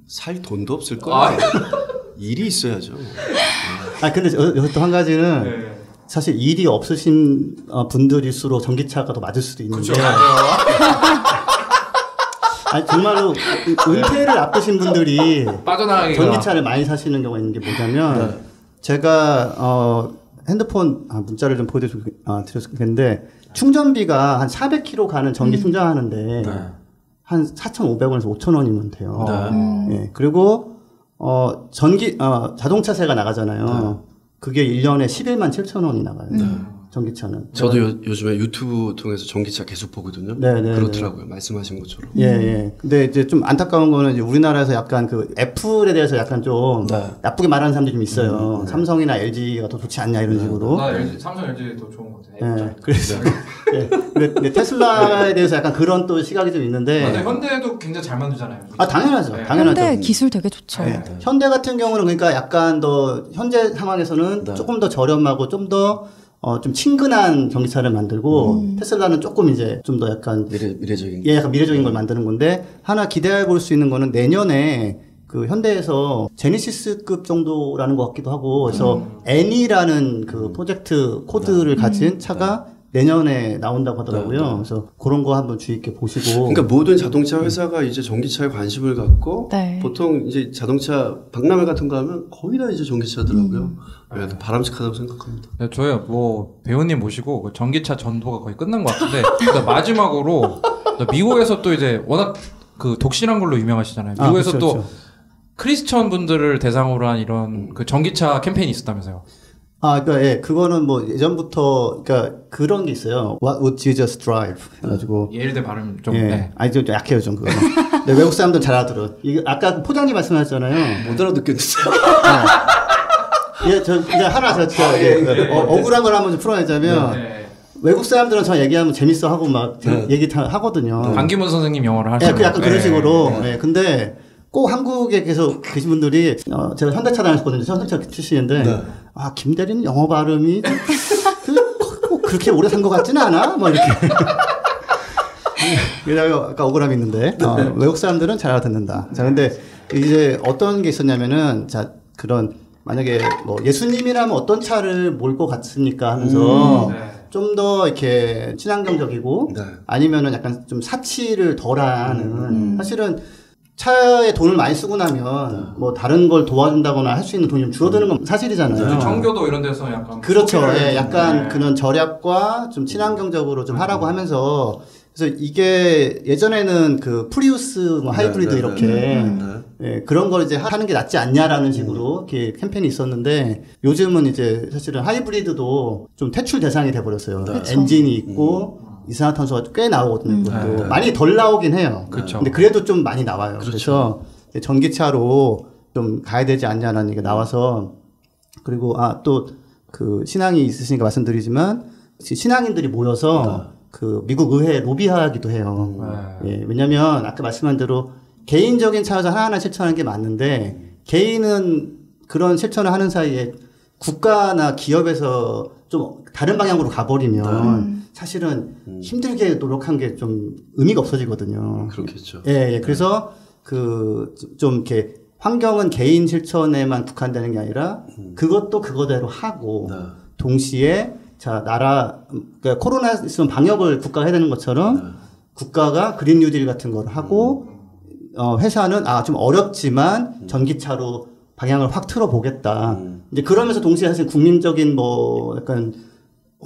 살 돈도 없을 거예요. 일이 있어야죠. 근데 여기서 또 한 가지는 사실 일이 없으신 분들일수록 전기차가 더 맞을 수도 있는데. 정말로 은퇴를 앞두신 분들이 빠져나가기가 전기차를 많이 사시는 경우가 있는 게 뭐냐면 제가 핸드폰 문자를 좀 보여드렸는데 충전비가 한 400km 가는 전기 충전하는데 한 4,500원에서 5,000원이면 돼요. 그리고 자동차세가 나가잖아요. 그게 1년에 11만 7천 원이 나가요. 전기차는. 저도 요즘에 유튜브 통해서 전기차 계속 보거든요. 그렇더라고요. 말씀하신 것처럼. 근데 이제 좀 안타까운 거는 이제 우리나라에서 약간 그 애플에 대해서 약간 좀 나쁘게 말하는 사람들이 좀 있어요. 삼성이나 LG가 더 좋지 않냐 이런 식으로. 삼성 LG 더 좋은 것 같아요. 그래서 근데 테슬라에 대해서 약간 그런 또 시각이 좀 있는데. 근데 현대도 굉장히 잘 만들잖아요. 당연하죠. 현대 기술 되게 좋죠. 현대 같은 경우는 그러니까 약간 더 현재 상황에서는 조금 더 저렴하고 좀 더 좀 친근한 전기차를 만들고 테슬라는 조금 이제 좀 더 약간 미래적인 약간 미래적인 걸 만드는 건데 하나 기대해 볼 수 있는 거는 내년에 그 현대에서 제니시스급 정도라는 것 같기도 하고 그래서 N이라는 그 프로젝트 코드를 가진 차가 내년에 나온다고 하더라고요. 그래서 그런 거 한번 주의 있게 보시고. 그러니까 모든 자동차 회사가 이제 전기차에 관심을 갖고 보통 이제 자동차 박람회 같은 거 하면 거의 다 이제 전기차더라고요. 바람직하다고 생각합니다. 저희 뭐 배우님 모시고 전기차 전도가 거의 끝난 것 같은데 마지막으로 미국에서 또 이제 워낙 그 독실한 걸로 유명하시잖아요. 미국에서 또 크리스천 분들을 대상으로 한 이런 그 전기차 캠페인이 있었다면서요. 그러니까 그거는 뭐 예전부터 그러니까 그런 게 있어요. What would Jesus drive? 해가지고 예를 들어 발음 좀 좀 약해요 좀 그거. 근데 외국 사람들 잘 알아들어. 이거 아까 포장지 말씀하셨잖아요. 못 알아듣겠어요. 이제 하나 제가 억울한 걸 한번 좀 풀어내자면 외국 사람들은 저 얘기하면 재밌어하고 막 얘기 다 하거든요. 반기문 선생님 영어를 하시는 약간 그런 식으로. 근데 꼭 한국에 계속 계신 분들이 제가 현대차 다녔거든요. 현대차 출신인데 김 대리는 영어 발음이 꼭 그렇게 오래 산 것 같지는 않아? 뭐 이렇게. 그래서 아까 억울함이 있는데 외국 사람들은 잘 알아듣는다. 자, 근데 이제 어떤 게 있었냐면은 그런 만약에 뭐 예수님이라면 어떤 차를 몰 것 같습니까 하면서 좀 더 이렇게 친환경적이고 네. 아니면은 약간 좀 사치를 덜하는 사실은 차에 돈을 많이 쓰고 나면 뭐 다른 걸 도와준다거나 할 수 있는 돈이 좀 줄어드는 건 사실이잖아요. 청교도 이런 데서 약간 그렇죠. 예, 약간 네. 그런 절약과 좀 친환경적으로 좀 하라고 하면서 그래서 이게 예전에는 그 프리우스 뭐 하이브리드 이렇게 예, 그런 걸 이제 하는 게 낫지 않냐라는 식으로 이렇게 캠페인이 있었는데 요즘은 이제 사실은 하이브리드도 좀 퇴출 대상이 돼버렸어요. 엔진이 있고 이산화탄소가 꽤 나오거든요. 그것도 많이 덜 나오긴 해요. 그렇죠. 근데 그래도 좀 많이 나와요. 그래서 전기차로 좀 가야 되지 않냐라는 얘기가 나와서 그리고 또 그 신앙이 있으시니까 말씀드리지만 신앙인들이 모여서 그 미국 의회에 로비하기도 해요. 예, 왜냐면 아까 말씀한 대로 개인적인 차에서 하나하나 실천하는 게 맞는데 개인은 그런 실천을 하는 사이에 국가나 기업에서 좀 다른 방향으로 가버리면 사실은 힘들게 노력한 게 좀 의미가 없어지거든요. 그렇겠죠. 예, 예. 그래서 그 좀 이렇게 환경은 개인 실천에만 국한되는 게 아니라 그것도 그거대로 하고 동시에 자 그러니까 코로나 있으면 방역을 국가가 해야 되는 것처럼 국가가 그린 뉴딜 같은 걸 하고 회사는 좀 어렵지만 전기차로 방향을 확 틀어보겠다. 이제 그러면서 동시에 사실 국민적인 뭐 약간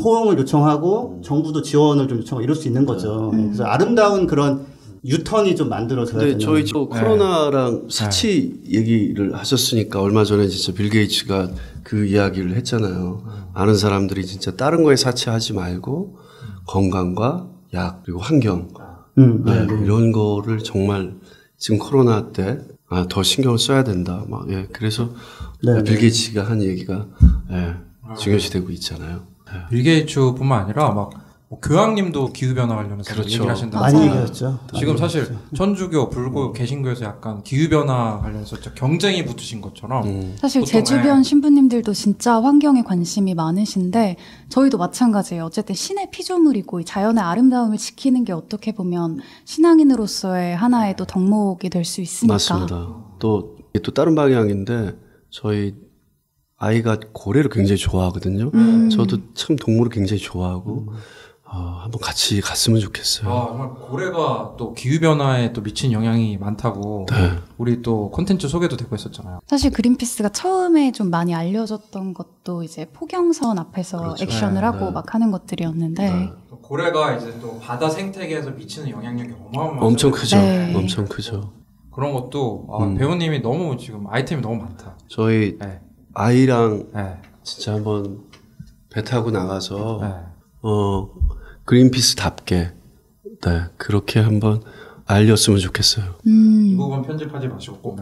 호응을 요청하고 정부도 지원을 좀 요청하고 이럴 수 있는 거죠. 그래서 아름다운 그런 유턴이 좀 만들어져야 되는. 근데 저희 코로나랑 사치 얘기를 하셨으니까 얼마 전에 진짜 빌 게이츠가 그 이야기를 했잖아요. 많은 사람들이 진짜 다른 거에 사치하지 말고 건강과 약 그리고 환경 이런 거를 정말 지금 코로나 때 더 신경을 써야 된다. 막 그래서 빌 게이츠가 한 얘기가 중요시되고 있잖아요. 빌 게이츠뿐만 아니라 막 교황님도 기후변화 관련해서 그렇죠. 얘기를 하신다. 많이 얘기했죠. 지금 사실 천주교, 불교, 개신교에서 약간 기후변화 관련해서 진짜 경쟁이 붙으신 것처럼 사실 제 주변 신부님들도 진짜 환경에 관심이 많으신데 저희도 마찬가지예요. 어쨌든 신의 피조물이고 이 자연의 아름다움을 지키는 게 어떻게 보면 신앙인으로서의 하나의 또 덕목이 될 수 있으니까. 맞습니다. 또 다른 방향인데 저희 아이가 고래를 굉장히 좋아하거든요. 저도 참 동물을 굉장히 좋아하고 한번 같이 갔으면 좋겠어요. 정말 고래가 또 기후변화에 또 미친 영향이 많다고 우리 또 콘텐츠 소개도 되고 있었잖아요. 사실 그린피스가 처음에 좀 많이 알려졌던 것도 이제 포경선 앞에서 액션을 하고 막 하는 것들이었는데 고래가 이제 또 바다 생태계에서 미치는 영향력이 어마어마하죠. 엄청 크죠. 엄청 크죠. 그런 것도 배우님이 너무 지금 아이템이 너무 많다. 저희 아이랑 진짜 한번 배 타고 나가서 그린피스답게 그렇게 한번 알렸으면 좋겠어요. 이 부분 편집하지 마시고 꼭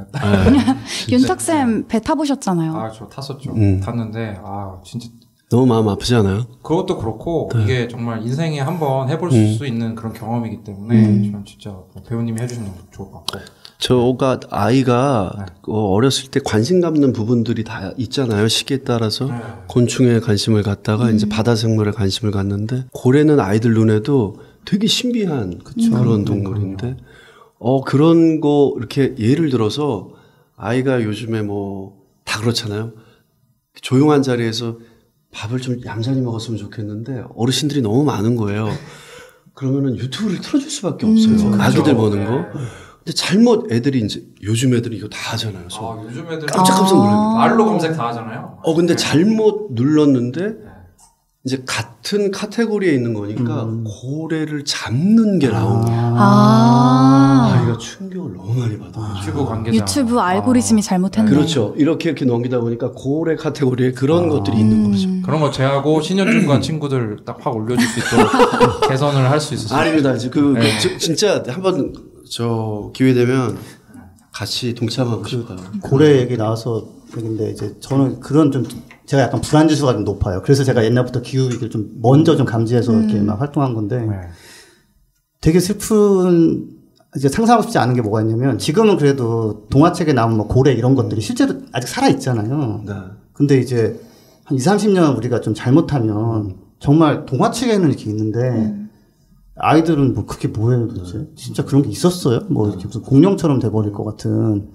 윤탁쌤 배 타보셨잖아요. 저 탔었죠. 탔는데 진짜 너무 마음 아프지 않아요? 그것도 그렇고 이게 정말 인생에 한번 해볼 수 있는 그런 경험이기 때문에 저는 진짜 배우님이 해주시는 게 좋을 것 같고. 저가 아이가 어렸을 때 관심 갖는 부분들이 다 있잖아요. 시기에 따라서 곤충에 관심을 갖다가 이제 바다 생물에 관심을 갖는데 고래는 아이들 눈에도 되게 신비한 그런 동물인데 그런 거 이렇게 예를 들어서 아이가 요즘에 뭐 다 그렇잖아요. 조용한 자리에서 밥을 좀 얌전히 먹었으면 좋겠는데 어르신들이 너무 많은 거예요. 그러면은 유튜브를 틀어줄 수밖에 없어요. 아기들 보는 거. 근데 잘못 애들이 이제 요즘 애들이 이거 다 하잖아요. 요즘 애들 깜짝깜짝 놀라요. 말로 검색 다 하잖아요. 근데 잘못 눌렀는데 이제 같은 카테고리에 있는 거니까 고래를 잡는 게 나오는 거예요. 아이가 충격을 너무 많이 받아요. 유튜브 관계자. 유튜브 알고리즘이 잘못했네. 그렇죠. 이렇게 넘기다 보니까 고래 카테고리에 그런 것들이 있는 거죠. 그런 거 제하고 신현준과 친구들 딱 확 올려줄 수 있도록 개선을 할 수 있으시죠? 아닙니다. 진짜 한번 기회 되면 같이 동참하고 싶어요. 고래 얘기 나와서 얘기인데 이제 저는 그런 좀 제가 약간 불안 지수가 좀 높아요. 그래서 제가 옛날부터 기후 위기를 좀 먼저 좀 감지해서 이렇게 막 활동한 건데 되게 슬픈 이제 상상하고 싶지 않은 게 뭐가 있냐면 지금은 그래도 동화책에 나오는 뭐 고래 이런 것들이 실제로 아직 살아 있잖아요. 근데 이제 한 20-30년 우리가 좀 잘못하면 정말 동화책에는 이렇게 있는데 아이들은 뭐 그게 뭐예요 도대체? 진짜 그런 게 있었어요? 뭐 이렇게 무슨 공룡처럼 돼버릴 것 같은.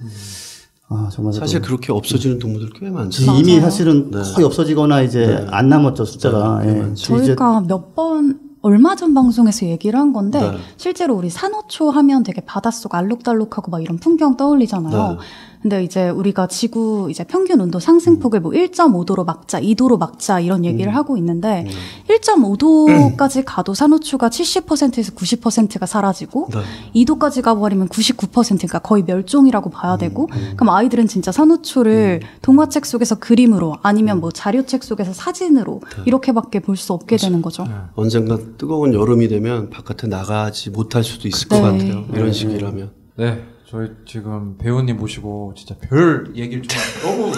정말 사실 그렇게 없어지는 동물들 꽤 많죠. 이미 맞아요. 사실은 네. 거의 없어지거나 이제 안 남았죠 숫자가. 네, 예. 많죠. 저희가 몇 번 얼마 전 방송에서 얘기를 한 건데 네. 실제로 우리 산호초 하면 되게 바닷속 알록달록하고 막 이런 풍경 떠올리잖아요. 네. 근데 이제 우리가 지구 이제 평균 온도 상승폭을 뭐 1.5도로 막자, 2도로 막자 이런 얘기를 하고 있는데 1.5도까지 가도 산호초가 70%에서 90%가 사라지고 네. 2도까지 가버리면 99%가 거의 멸종이라고 봐야 되고 그럼 아이들은 진짜 산호초를 동화책 속에서 그림으로 아니면 뭐 자료책 속에서 사진으로 이렇게밖에 볼 수 없게 되는 거죠. 언젠가 뜨거운 여름이 되면 바깥에 나가지 못할 수도 있을 것 네. 같아요. 이런 시기라면. 네, 저희 지금 배우님 모시고 진짜 별 얘기를 좀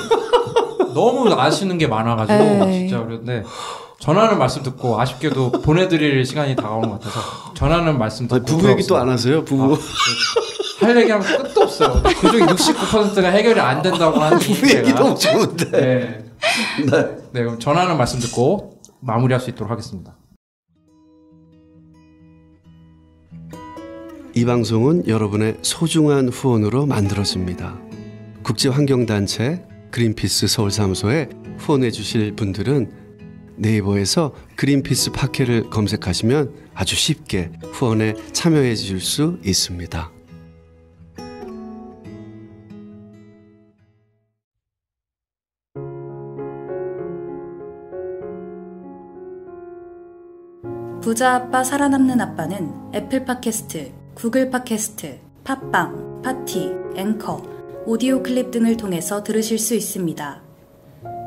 너무 아시는 게 많아가지고 네. 진짜 그런데 전하는 말씀 듣고 아쉽게도 보내드릴 시간이 다가오는 것 같아서 전하는 말씀 듣고 부부 얘기 또 안 하세요? 부부. 할 얘기하면 끝도 없어요. 그중 69%가 해결이 안 된다고 하는 부부 얘기 너무 좋은데. 네. 네. 네, 그럼 전하는 말씀 듣고 마무리할 수 있도록 하겠습니다. 이 방송은 여러분의 소중한 후원으로 만들어집니다. 국제환경단체 그린피스 서울사무소에 후원해 주실 분들은 네이버에서 그린피스 팟캐를 검색하시면 아주 쉽게 후원에 참여해 주실 수 있습니다. 부자 아빠 살아남는 아빠는 애플 팟캐스트, 구글 팟캐스트, 팟빵, 파티, 앵커, 오디오 클립 등을 통해서 들으실 수 있습니다.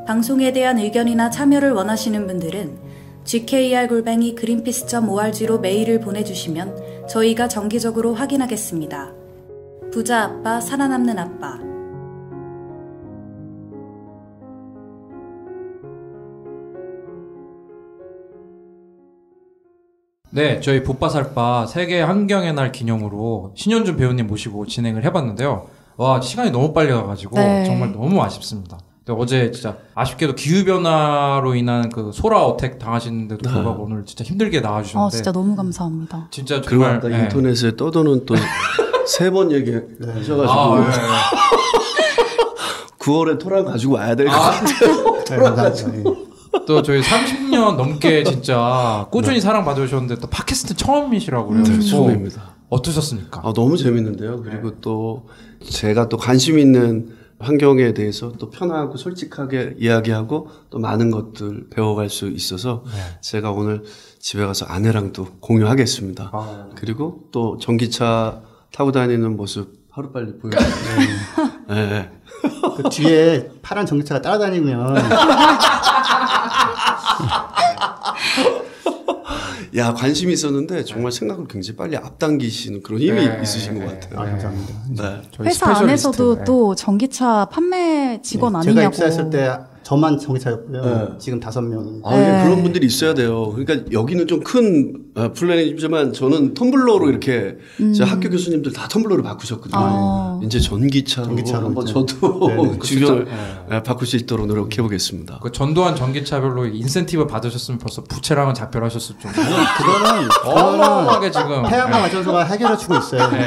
방송에 대한 의견이나 참여를 원하시는 분들은 gkr@greenpeace.org로 메일을 보내주시면 저희가 정기적으로 확인하겠습니다. 부자 아빠 살아남는 아빠. 네, 저희 봇바살바 세계 환경의 날 기념으로 신현준 배우님 모시고 진행을 해봤는데요. 와, 시간이 너무 빨리 가가지고 네. 정말 너무 아쉽습니다. 근데 어제 진짜 아쉽게도 기후변화로 인한 그 소라 어택 당하시는데도 불구하고 오늘 진짜 힘들게 나와주셨는데 진짜 너무 감사합니다. 진짜 그리고 정말 아까 네. 인터넷에 떠도는 또 3번 얘기하셔가지고 아, 네, 네. 9월에 토랑 가지고 와야 될 것 같아요. 네, 감사합니다. 또 저희 30년 넘게 진짜 꾸준히 사랑받으셨는데 또 팟캐스트 처음이시라고 그래요. 처음입니다. 어떠셨습니까? 너무 재밌는데요. 그리고 또 제가 또 관심 있는 환경에 대해서 또 편하고 솔직하게 이야기하고 또 많은 것들 배워갈 수 있어서 제가 오늘 집에 가서 아내랑도 공유하겠습니다. 그리고 또 전기차 타고 다니는 모습 하루빨리 보여주세요. 네. 그 뒤에 파란 전기차가 따라다니면 야, 관심이 있었는데 정말 생각을 굉장히 빨리 앞당기시는 그런 힘이 있으신 것 같아요. 감사합니다. 네. 저희 회사 스페셜리스트. 안에서도 네. 또 전기차 판매 직원 제가 아니냐고. 입사했을 때 저만 전기차였고요. 네. 지금 5명. 이게 그런 분들이 있어야 돼요. 그러니까 여기는 좀 큰 플랜이지만 저는 텀블러로 이렇게 제 학교 교수님들 다 텀블러로 바꾸셨거든요. 이제 전기차로 한번 이제. 저도 네. 주변을 바꿀 수 있도록 노력해 보겠습니다. 그 전두환 전기차별로 인센티브 받으셨으면 벌써 부채랑은 작별하셨을 정도로 그거는 어마어마하게 지금 태양광 발전소가 해결해 주고 있어요. 네.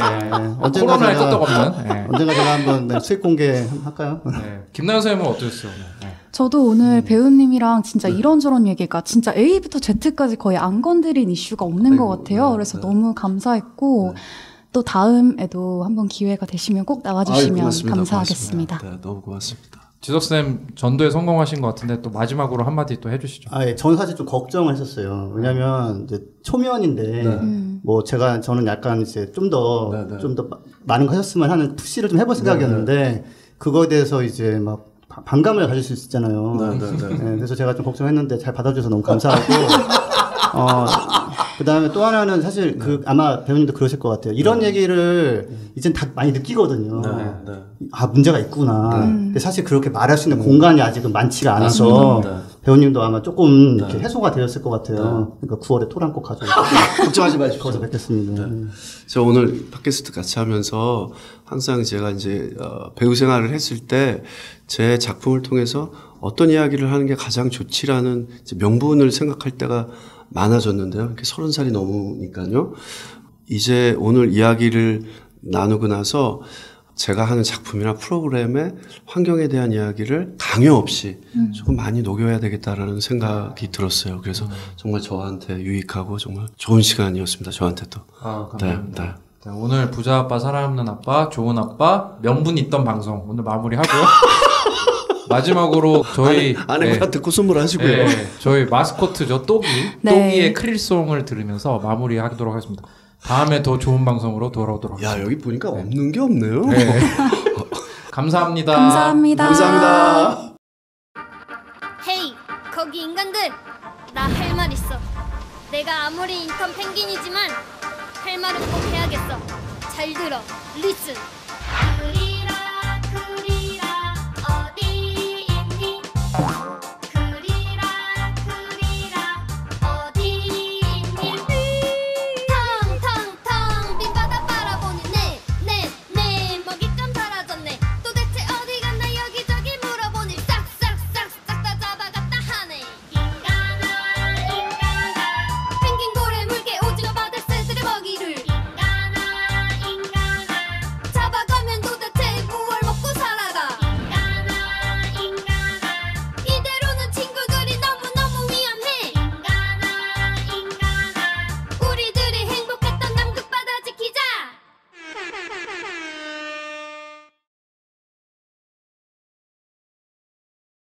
언젠가 코로나에 제가 끄떡없는 네. 언젠가 제가 한번 수익 공개 할까요? 네. 김나연 선생님은 어떠셨어요? 네. 저도 오늘 배우님이랑 진짜 이런저런 얘기가 진짜 A부터 Z까지 거의 안 건드린 이슈가 없는 것 같아요. 그래서 너무 감사했고 또 다음에도 한번 기회가 되시면 꼭 나와주시면 고맙습니다. 감사하겠습니다. 고맙습니다. 네, 너무 고맙습니다. 지석쌤 전도에 성공하신 것 같은데 또 마지막으로 한마디 또 해주시죠. 예, 저는 사실 좀 걱정을 했었어요. 왜냐면 이제 초면인데 뭐 저는 약간 이제 좀 더 많은 거 하셨으면 하는 푸시를 좀 해볼 생각이었는데 그거에 대해서 이제 막 반감을 가질 수 있잖아요. 그래서 제가 좀 걱정했는데 잘 받아주셔서 너무 감사하고 그 다음에 또 하나는 사실 아마 배우님도 그러실 것 같아요. 이런 얘기를 이젠 다 많이 느끼거든요. 문제가 있구나. 근데 사실 그렇게 말할 수 있는 공간이 아직은 많지가 않아서 배우님도 아마 조금 이렇게 해소가 되었을 것 같아요. 그러니까 9월에 토랑 꼭 가져오고. 걱정하지 마십시오. 거기서 뵙겠습니다. 저 오늘 팟캐스트 같이 하면서 항상 제가 이제 배우 생활을 했을 때 제 작품을 통해서 어떤 이야기를 하는 게 가장 좋지라는 이제 명분을 생각할 때가 많아졌는데요. 이렇게 30살이 넘으니까요. 이제 오늘 이야기를 나누고 나서 제가 하는 작품이나 프로그램의 환경에 대한 이야기를 강요 없이 조금 많이 녹여야 되겠다라는 생각이 들었어요. 그래서 정말 저한테 유익하고 정말 좋은 시간이었습니다. 저한테도. 감사합니다. 네. 자, 오늘 부자 아빠, 살아남는 아빠, 좋은 아빠, 명분 있던 방송 오늘 마무리하고요. 마지막으로 저희 아내가 듣고 선물하시고요. 네, 저희 마스코트죠, 똑이. 네. 똑이의 크릴송을 들으면서 마무리하도록 하겠습니다. 다음에 더 좋은 방송으로 돌아오도록 하겠습니다. 야, 여기 보니까 없는 게 없네요. 네. 감사합니다. 감사합니다. 감사합니다. 헤이, 거기 인간들! 나 할 말 있어. 내가 아무리 인턴 펭귄이지만 할 말은 꼭 해야겠어. 잘 들어. 리슨.